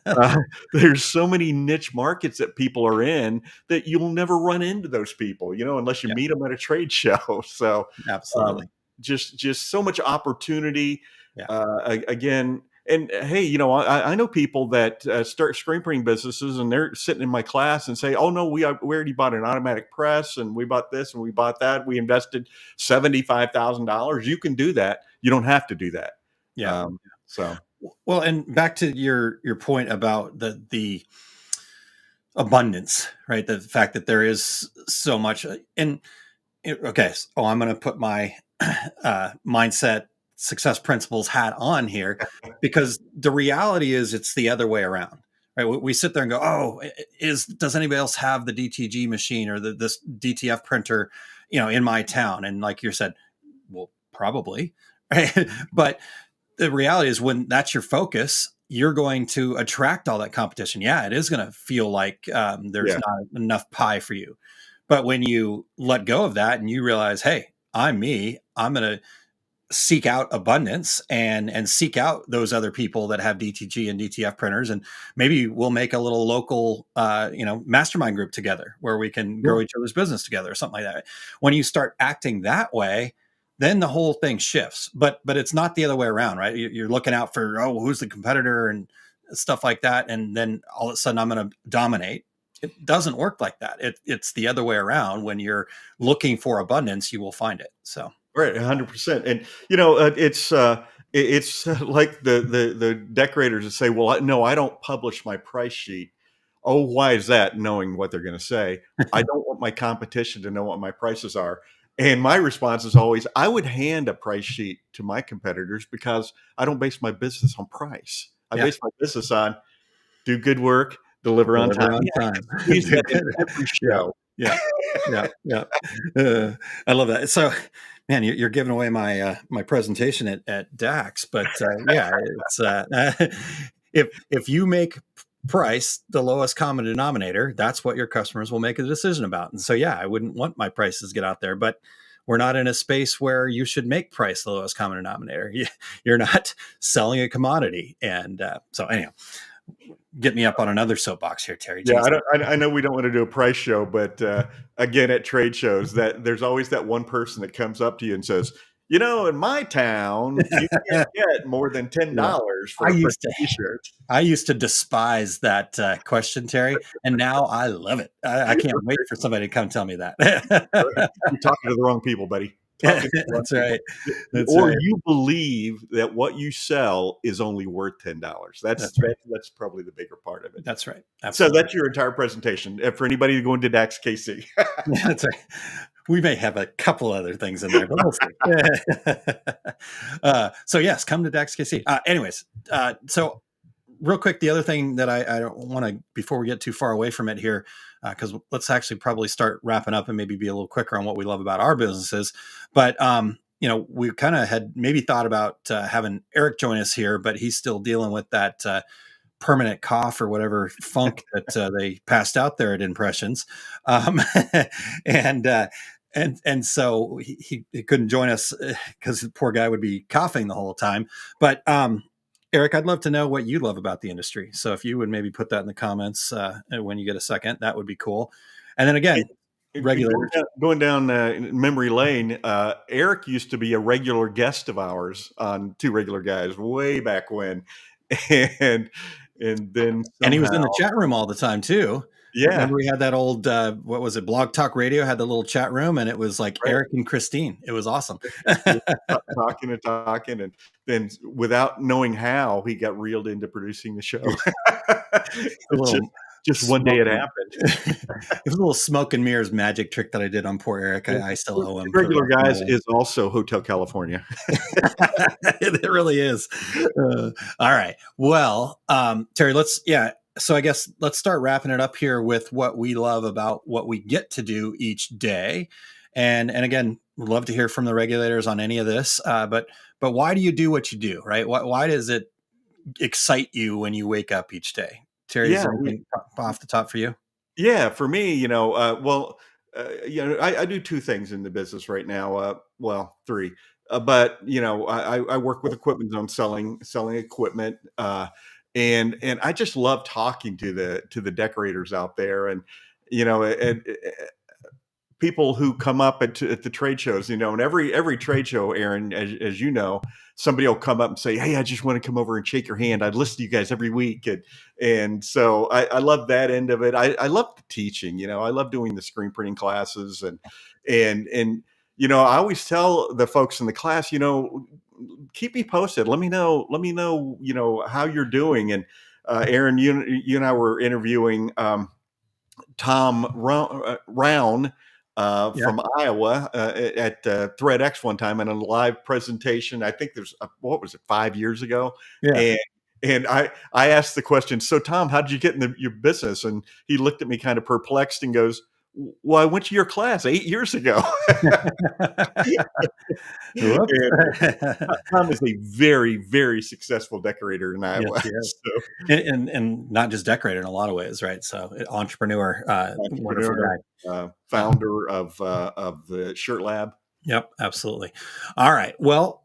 how there's so many niche markets that people are in that you'll never run into those people, unless you meet them at a trade show. So absolutely. Just so much opportunity. Yeah. Again, and hey, I know people that start screen printing businesses, and they're sitting in my class and say, "Oh no, we already bought an automatic press, and we bought this, and we bought that. We invested $75,000." You can do that. You don't have to do that. Yeah. So well, and back to your point about the abundance, right? The fact that there is so much. I'm going to put my mindset success principles hat on here, because the reality is it's the other way around. Right? We sit there and go, "Oh, does anybody else have the DTG machine or this DTF printer, in my town?" And like you said, well, probably, right? But the reality is, when that's your focus, you're going to attract all that competition. Yeah, it is going to feel like there's not enough pie for you. But when you let go of that and you realize, hey, I'm me, I'm going to seek out abundance and seek out those other people that have DTG and DTF printers, and maybe we'll make a little local mastermind group together where we can grow each other's business together or something like that. When you start acting that way, then the whole thing shifts. But it's not the other way around, right? You're looking out for, who's the competitor and stuff like that, and then all of a sudden I'm going to dominate. It doesn't work like that. It's the other way around. When you're looking for abundance, you will find it. So. Right, 100%. And it's like the decorators that say, "Well, no, I don't publish my price sheet." Oh, why is that? Knowing what they're going to say, I don't want my competition to know what my prices are. And my response is always, I would hand a price sheet to my competitors because I don't base my business on price. I base my business on do good work, deliver on time. Every show. Yeah. I love that. So, man, you're giving away my my presentation at DAX, but it's if you make price the lowest common denominator, that's what your customers will make a decision about. And so, I wouldn't want my prices to get out there, but we're not in a space where you should make price the lowest common denominator. You're not selling a commodity, and so anyhow. Get me up on another soapbox here, Terry. Yeah, I know we don't want to do a price show, but again, at trade shows, that there's always that one person that comes up to you and says, in my town, you can't get more than $10 for a T-shirt. I used to despise that question, Terry, and now I love it. I can't wait for somebody to come tell me that. You're talking to the wrong people, buddy. That's right. You believe that what you sell is only worth $10. That's probably the bigger part of it. That's right. Absolutely. So that's your entire presentation for anybody going to DAX KC. That's right. We may have a couple other things in there, but we'll see. So yes, come to DAX KC. Anyways, so real quick, the other thing that I don't want to, before we get too far away from it here, because let's actually probably start wrapping up and maybe be a little quicker on what we love about our businesses. But, we kind of had maybe thought about having Eric join us here, but he's still dealing with that permanent cough or whatever funk that they passed out there at Impressions. And so he couldn't join us because the poor guy would be coughing the whole time. But Eric, I'd love to know what you love about the industry. So if you would maybe put that in the comments when you get a second, that would be cool. And then again, going down memory lane, Eric used to be a regular guest of ours on Two Regular Guys way back when, and then he was in the chat room all the time too. Yeah, remember we had that old what was it? Blog Talk Radio had the little chat room, and it was like Eric and Christine. It was awesome. talking, and then without knowing how, he got reeled into producing the show. Just one day it happened. It was a little smoke and mirrors magic trick that I did on poor Eric. I still owe him. Regular Guys is also Hotel California. It really is. All right. Well, Terry, so I guess let's start wrapping it up here with what we love about what we get to do each day. And again, we'd love to hear from the regulators on any of this. But why do you do what you do, right? Why does it excite you when you wake up each day? Terry, is there anything off the top for you? Yeah, for me, I do two things in the business right now. Three. But I work with Equipment Zone selling equipment. And I just love talking to the decorators out there, and people who come up at the trade shows, and every trade show, Aaron, as you know, somebody will come up and say, "Hey, I just want to come over and shake your hand. I listen to you guys every week," and so I love that end of it. I love the teaching. I love doing the screen printing classes, and I always tell the folks in the class, keep me posted. Let me know, how you're doing. And Aaron, you and I were interviewing Tom Round Yeah. from Iowa at ThreadX one time in a live presentation. I think there's what was it, 5 years ago, Yeah. and I asked the question, so Tom, how did you get in your business? And he looked at me kind of perplexed and goes, well, I went to your class 8 years ago. Whoops. And Tom is a very, very successul decorator in Yes, Iowa. he is. So, And not just decorator in a lot of ways, right? So entrepreneur, wonderful entrepreneur, guy. founder of the Shirt Lab. Yep, absolutely. All right. Well,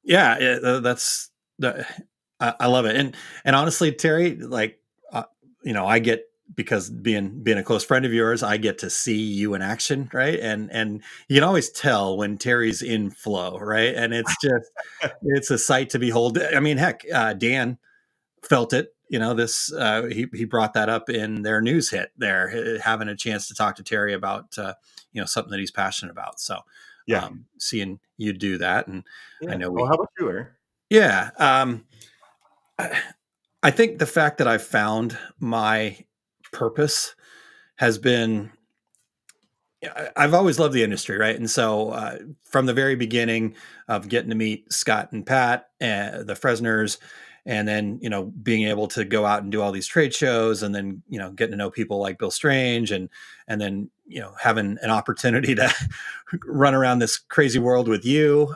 yeah, that's the. I love it, and honestly, Terry, like, I get, because being a close friend of yours, I get to see you in action, right? And you can always tell when Terry's in flow, right? And it's a sight to behold. I mean, heck, Dan felt it. This he brought that up in their news hit there, having a chance to talk to Terry about something that he's passionate about. So Yeah. seeing you do that, and I know how about you, Aaron? yeah. I think the fact that I've found my purpose has been. I've always loved the industry, right? And so from the very beginning of getting to meet Scott and Pat, the Fresners, and then being able to go out and do all these trade shows, and then getting to know people like Bill Strange, and then having an opportunity to run around this crazy world with you,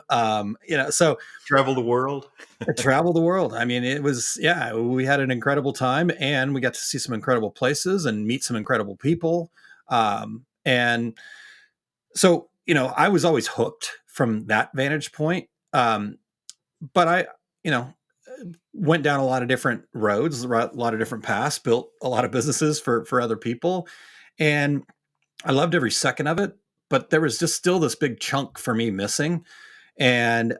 so Travel the world. travel the world. I mean, it was, we had an incredible time, and we got to see some incredible places and meet some incredible people. And so, I was always hooked from that vantage point. But I, went down a lot of different roads, a lot of different paths, built a lot of businesses for other people. And I loved every second of it, but there was just still this big chunk for me missing. And,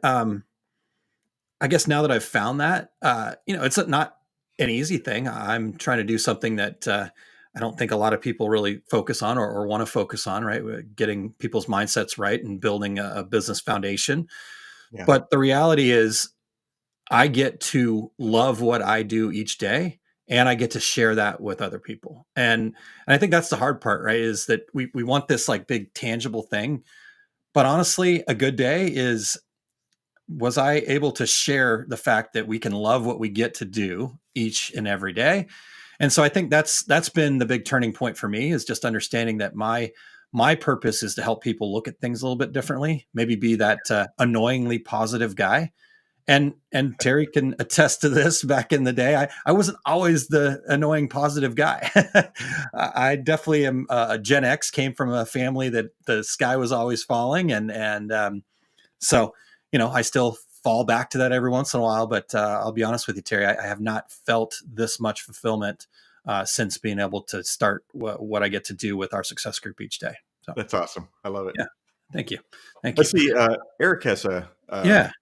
I guess now that I've found that, it's not an easy thing. I'm trying to do something that, I don't think a lot of people really focus on, or want to focus on, right? Getting people's mindsets right and building a business foundation. Yeah. But the reality is, I get to love what I do each day, and I get to share that with other people. And I think that's the hard part, right? Is that we want this like big tangible thing. But honestly, a good day was I able to share the fact that we can love what we get to do each and every day. And so I think that's been the big turning point for me, is just understanding that my purpose is to help people look at things a little bit differently, maybe be that annoyingly positive guy. And Terry can attest to this. Back in the day, I wasn't always the annoying positive guy. I definitely am a Gen X, came from a family that the sky was always falling. And so, I still fall back to that every once in a while, but I'll be honest with you, Terry, I have not felt this much fulfillment since being able to start what I get to do with our success group each day. So That's awesome. I love it. yeah, thank you. Let's see. Eric has a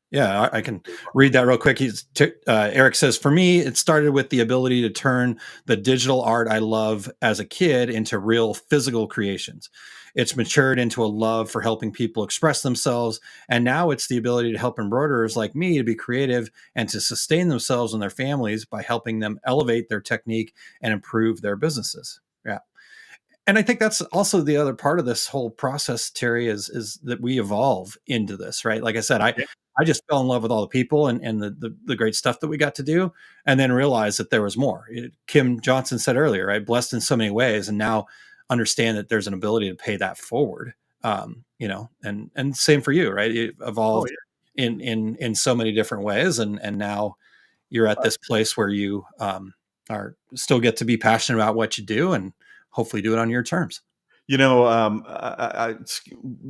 yeah. I can read that real quick. Eric says, for me, it started with the ability to turn the digital art I love as a kid into real physical creations. It's matured into a love for helping people express themselves. And now it's the ability to help embroiderers like me to be creative and to sustain themselves and their families by helping them elevate their technique and improve their businesses. Yeah. And I think that's also the other part of this whole process, Terry, is that we evolve into this, right? Like I said, I just fell in love with all the people and the great stuff that we got to do, and then realized that there was more. Kim Johnson said earlier, right? Blessed in so many ways, and now understand that there's an ability to pay that forward. And same for you, right? It evolved in so many different ways, and now you're at this place where you are still get to be passionate about what you do, and hopefully do it on your terms. I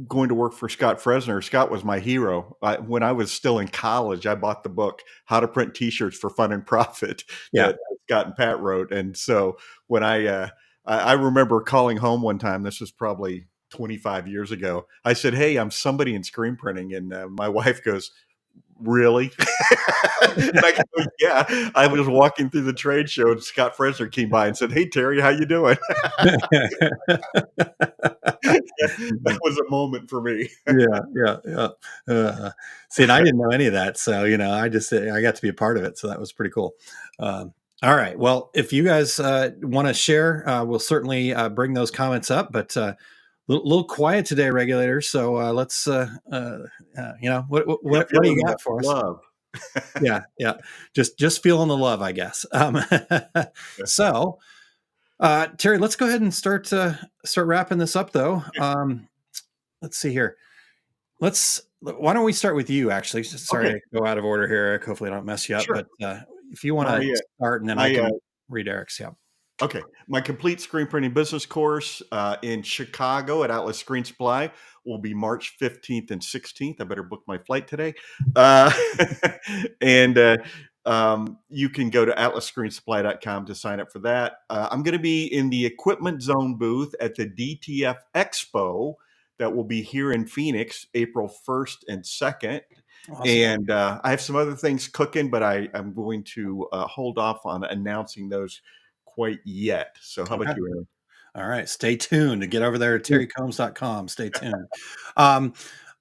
going to work for Scott Fresner. Scott was my hero. When I was still in college, I bought the book How to Print T-Shirts for Fun and Profit that Scott and Pat wrote. And so when I remember calling home one time, this was probably 25 years ago. I said, "Hey, I'm somebody in screen printing," and my wife goes, "Really?" And I go, "Yeah." I was walking through the trade show, and Scott Fresner came by and said, "Hey, Terry, how you doing?" That was a moment for me. Yeah. See, and I didn't know any of that, so I got to be a part of it, so that was pretty cool. All right. Well, if you guys want to share, we'll certainly bring those comments up. But little quiet today, regulators. So let's, what do you got for us? Love. Yeah. Just feeling the love, I guess. So, Terry, let's go ahead and start wrapping this up, though. Let's see here. Why don't we start with you? Actually, sorry to go out of order here, Eric. Hopefully, I don't mess you up. Sure. But if you want to start, and then I can read Eric's. Yeah. Okay. My complete screen printing business course in Chicago at Atlas Screen Supply will be March 15th and 16th. I better book my flight today. And you can go to atlasscreensupply.com to sign up for that. I'm going to be in the Equipment Zone booth at the DTF Expo that will be here in Phoenix, April 1st and 2nd. Awesome. And I have some other things cooking, but I'm going to hold off on announcing those quite yet. So how about you, Aaron? All right. Stay tuned to get over there at terrycombs.com. Stay tuned. All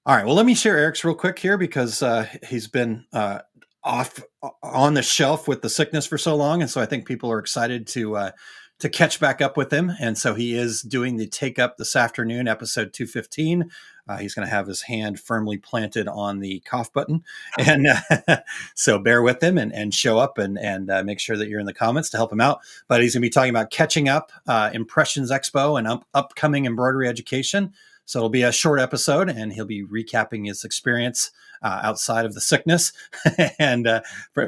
right. Well, let me share Eric's real quick here because he's been off on the shelf with the sickness for so long. And so I think people are excited to catch back up with him. And so he is doing the Take Up this afternoon, episode 215. He's going to have his hand firmly planted on the cough button. And so bear with him and show up and make sure that you're in the comments to help him out. But he's going to be talking about catching up, Impressions Expo, and upcoming embroidery education. So it'll be a short episode, and he'll be recapping his experience outside of the sickness and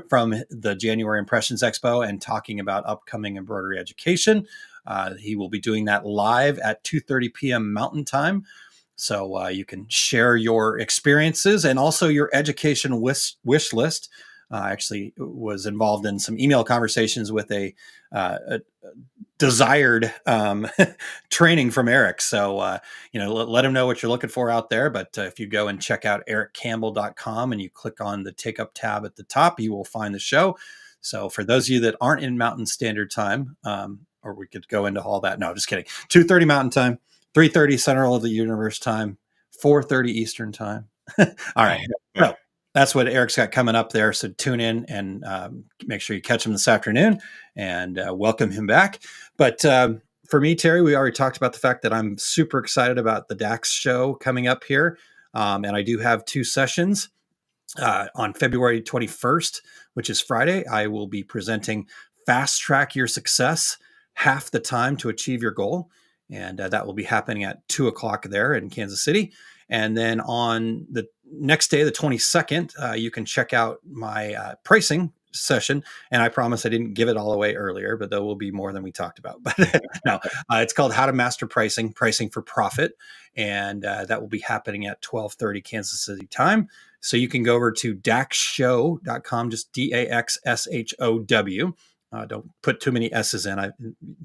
from the January Impressions Expo and talking about upcoming embroidery education. He will be doing that live at 2:30 p.m. Mountain Time. So you can share your experiences and also your education wish list. I actually was involved in some email conversations with a desired training from Eric. So, let him know what you're looking for out there. But if you go and check out ericcampbell.com and you click on the Take Up tab at the top, you will find the show. So for those of you that aren't in Mountain Standard Time, or we could go into all that. No, just kidding. 2:30 Mountain Time, 3:30 Central of the Universe Time, 4:30 Eastern Time. All right. So that's what Eric's got coming up there. So tune in and make sure you catch him this afternoon and welcome him back. But for me, Terry, we already talked about the fact that I'm super excited about the DAX show coming up here. And I do have 2 sessions on February 21st, which is Friday. I will be presenting Fast Track Your Success, Half the Time to Achieve Your Goal. And that will be happening at 2:00 there in Kansas City. And then on the next day, the 22nd, you can check out my pricing session. And I promise I didn't give it all away earlier, but there will be more than we talked about. But no, it's called How to Master Pricing, Pricing for Profit. And that will be happening at 12:30 Kansas City time. So you can go over to daxshow.com, just DAXSHOW. Don't put too many S's in. I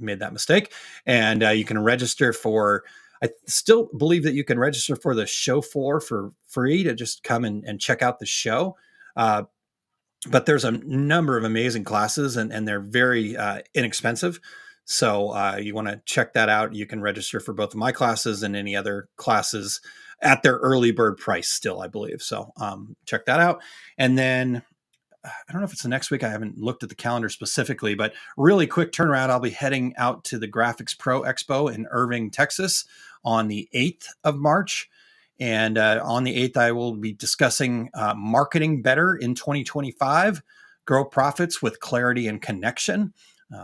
made that mistake. And you can register for, I still believe that you can register for the show floor for free to just come and check out the show. But there's a number of amazing classes and they're very inexpensive. So you want to check that out. You can register for both of my classes and any other classes at their early bird price still, I believe. So check that out. And then I don't know if it's the next week. I haven't looked at the calendar specifically, but really quick turnaround. I'll be heading out to the Graphics Pro Expo in Irving, Texas on the 8th of March. And on the 8th, I will be discussing marketing better in 2025, grow profits with clarity and connection,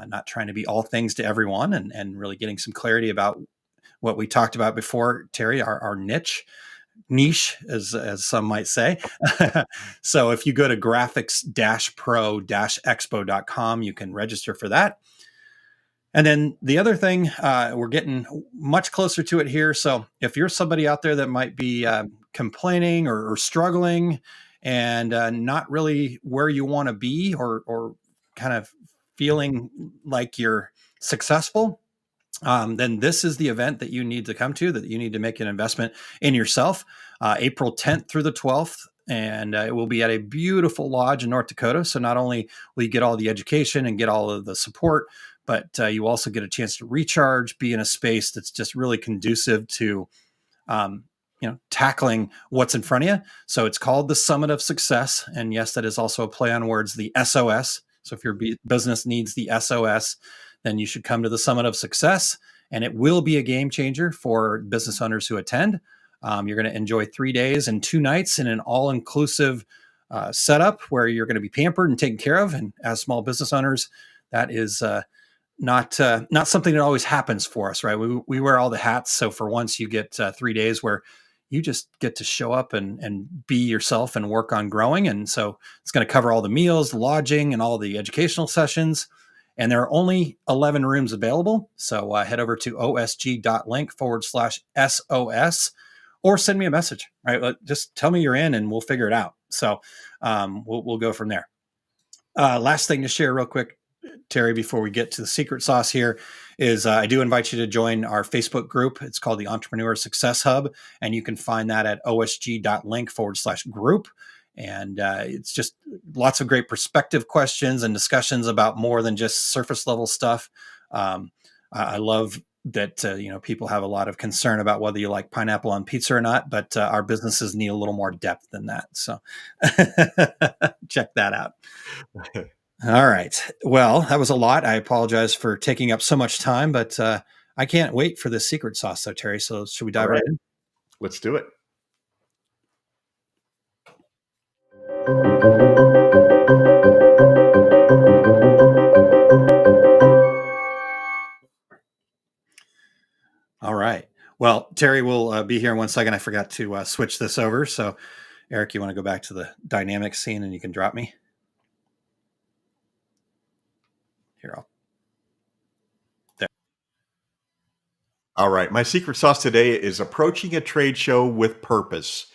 not trying to be all things to everyone and really getting some clarity about what we talked about before, Terry, our niche, as some might say. So if you go to graphics-pro-expo.com, you can register for that. And then the other thing, we're getting much closer to it here. So if you're somebody out there that might be complaining or struggling and not really where you want to be or kind of feeling like you're successful, then this is the event that you need to come to, that you need to make an investment in yourself, April 10th through the 12th. And it will be at a beautiful lodge in North Dakota. So not only will you get all the education and get all of the support, but you also get a chance to recharge, be in a space that's just really conducive to, tackling what's in front of you. So it's called the Summit of Success. And yes, that is also a play on words, the SOS. So if your business needs the SOS, then you should come to the Summit of Success. and it will be a game changer for business owners who attend. You're going to enjoy 3 days and 2 nights in an all-inclusive setup where you're going to be pampered and taken care of. And as small business owners, that is not something that always happens for us, right? We wear all the hats, so for once you get 3 days where you just get to show up and be yourself and work on growing. And so it's going to cover all the meals, the lodging, and all the educational sessions. And there are only 11 rooms available. So head over to osg.link/SOS or send me a message, right? Just tell me you're in and we'll figure it out. So we'll go from there. Last thing to share real quick, Terry, before we get to the secret sauce here is I do invite you to join our Facebook group. It's called the Entrepreneur Success Hub, and you can find that at osg.link/group. And it's just lots of great perspective questions and discussions about more than just surface level stuff. I love that people have a lot of concern about whether you like pineapple on pizza or not, but our businesses need a little more depth than that. So check that out. All right. Well, that was a lot. I apologize for taking up so much time, but I can't wait for the secret sauce, though, Terry. So should we dive right in? Let's do it. All right. Well, Terry will be here in 1 second. I forgot to switch this over. So, Eric, you want to go back to the dynamic scene and you can drop me? Here, there. All right. My secret sauce today is approaching a trade show with purpose.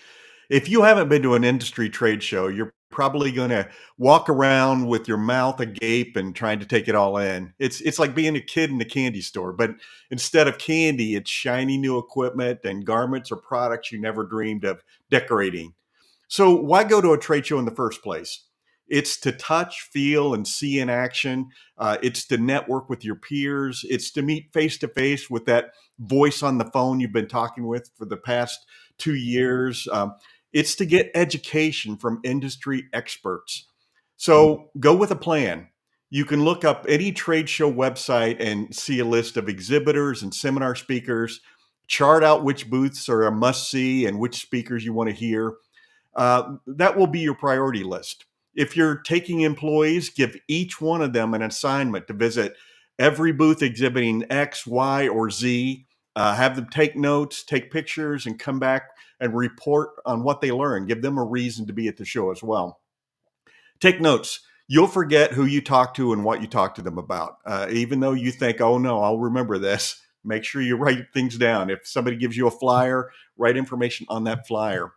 If you haven't been to an industry trade show, you're probably going to walk around with your mouth agape and trying to take it all in. It's like being a kid in a candy store, but instead of candy, it's shiny new equipment and garments or products you never dreamed of decorating. So why go to a trade show in the first place? It's to touch, feel, and see in action. It's to network with your peers. It's to meet face to face with that voice on the phone you've been talking with for the past 2 years. It's to get education from industry experts. So go with a plan. You can look up any trade show website and see a list of exhibitors and seminar speakers, chart out which booths are a must see and which speakers you want to hear. That will be your priority list. If you're taking employees, give each one of them an assignment to visit every booth exhibiting X, Y, or Z. Have them take notes, take pictures, and come back and report on what they learned. Give them a reason to be at the show as well. Take notes. You'll forget who you talked to and what you talked to them about. Even though you think, oh no, I'll remember this, make sure you write things down. If somebody gives you a flyer, write information on that flyer.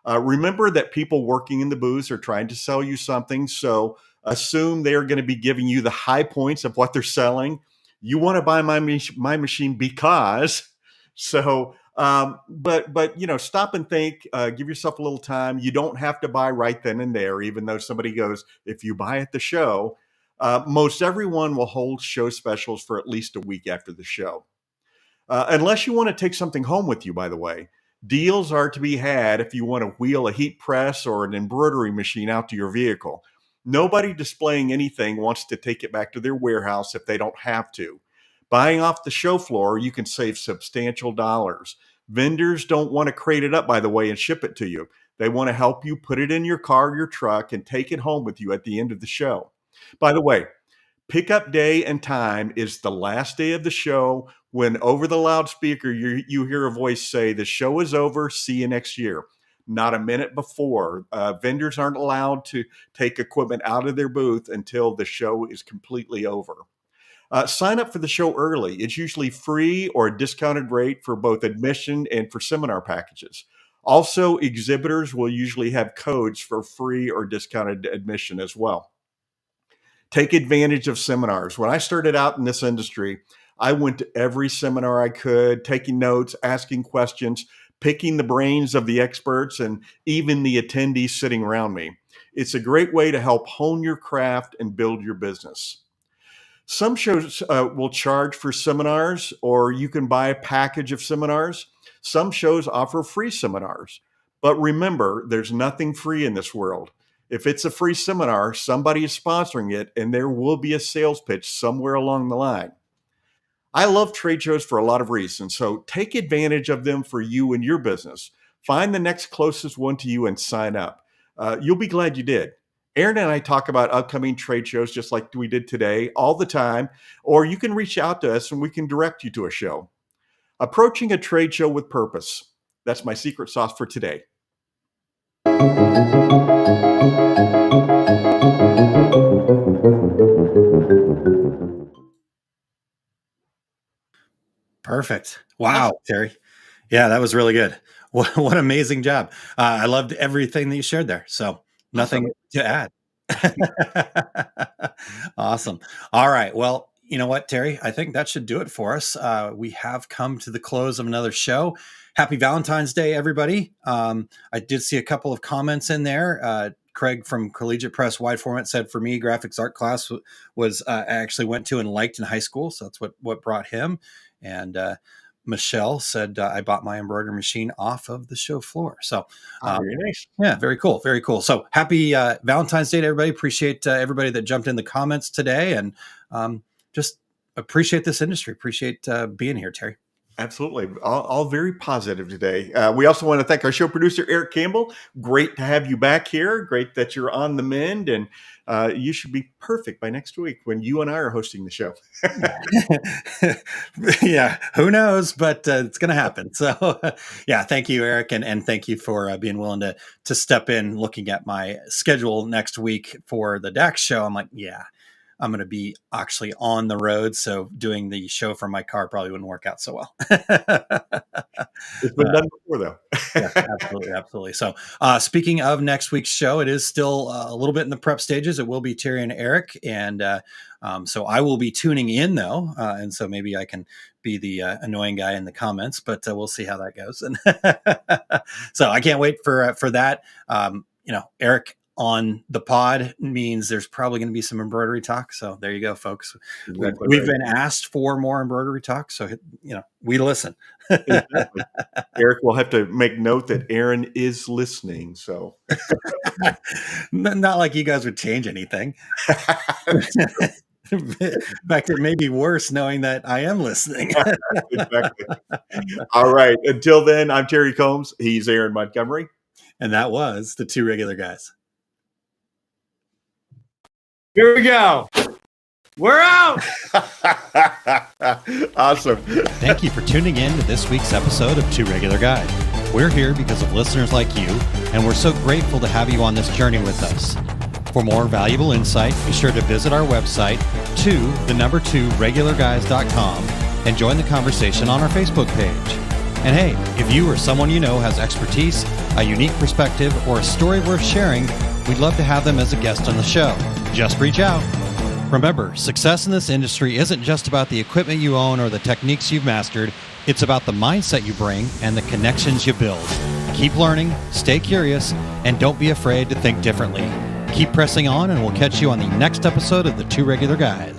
Remember that people working in the booths are trying to sell you something. So assume they're going to be giving you the high points of what they're selling. You want to buy my machine because, so, but stop and think, give yourself a little time. You don't have to buy right then and there, even though somebody goes, if you buy at the show, most everyone will hold show specials for at least a week after the show. Unless you want to take something home with you, by the way. Deals are to be had if you want to wheel a heat press or an embroidery machine out to your vehicle. Nobody displaying anything wants to take it back to their warehouse if they don't have to. Buying off the show floor, you can save substantial dollars. Vendors don't want to crate it up, by the way, and ship it to you. They want to help you put it in your car or your truck and take it home with you at the end of the show. By the way, pickup day and time is the last day of the show when over the loudspeaker you hear a voice say, the show is over, see you next year. Not a minute before. Vendors aren't allowed to take equipment out of their booth until the show is completely over. Sign up for the show early. It's usually free or a discounted rate for both admission and for seminar packages. Also, exhibitors will usually have codes for free or discounted admission as well. Take advantage of seminars. When I started out in this industry, I went to every seminar I could, taking notes, asking questions, picking the brains of the experts and even the attendees sitting around me. It's a great way to help hone your craft and build your business. Some shows will charge for seminars, or you can buy a package of seminars. Some shows offer free seminars. But remember, there's nothing free in this world. If it's a free seminar, somebody is sponsoring it, and there will be a sales pitch somewhere along the line. I love trade shows for a lot of reasons, so take advantage of them for you and your business. Find the next closest one to you and sign up. You'll be glad you did. Aaron and I talk about upcoming trade shows just like we did today all the time, or you can reach out to us and we can direct you to a show. Approaching a trade show with purpose. That's my secret sauce for today. Perfect. Wow, Terry. Yeah, that was really good. What an amazing job. I loved everything that you shared there. So nothing to add. Awesome. All right. Well, you know what, Terry? I think that should do it for us. We have come to the close of another show. Happy Valentine's Day, everybody. I did see a couple of comments in there. Craig from Collegiate Press Wide Format said, for me, graphics art class was I actually went to and liked in high school. So that's what brought him. And Michelle said, I bought my embroidery machine off of the show floor. So very nice. Yeah, very cool. Very cool. So happy Valentine's Day to everybody. Appreciate everybody that jumped in the comments today, and just appreciate this industry. Appreciate being here, Terry. Absolutely. All very positive today. We also want to thank our show producer, Eric Campbell. Great to have you back here. Great that you're on the mend, and you should be perfect by next week when you and I are hosting the show. Yeah, who knows, but it's going to happen. So yeah, thank you, Eric. And thank you for being willing to step in. Looking at my schedule next week for the DAX show, I'm like, yeah, I'm going to be actually on the road. So doing the show from my car probably wouldn't work out so well. It's been done before, though. Yeah, absolutely. Absolutely. So speaking of next week's show, it is still a little bit in the prep stages. It will be Terry and Eric. And so I will be tuning in, though. And so maybe I can be the annoying guy in the comments, but we'll see how that goes. And so I can't wait for that. Eric on the pod means there's probably going to be some embroidery talk. So there you go, folks. Exactly We've right. been asked for more embroidery talk. So, we listen. Exactly. Eric will have to make note that Aaron is listening. So not like you guys would change anything. In fact, it may be worse knowing that I am listening. Exactly. All right. Until then, I'm Terry Combs. He's Aaron Montgomery. And that was the Two Regular Guys. Here we go. We're out. Awesome. Thank you for tuning in to this week's episode of Two Regular Guys. We're here because of listeners like you, and we're so grateful to have you on this journey with us. For more valuable insight, be sure to visit our website, 2regularguys.com, and join the conversation on our Facebook page. And hey, if you or someone you know has expertise, a unique perspective, or a story worth sharing, we'd love to have them as a guest on the show. Just reach out. Remember, success in this industry isn't just about the equipment you own or the techniques you've mastered. It's about the mindset you bring and the connections you build. Keep learning, stay curious, and don't be afraid to think differently. Keep pressing on, and we'll catch you on the next episode of the Two Regular Guys.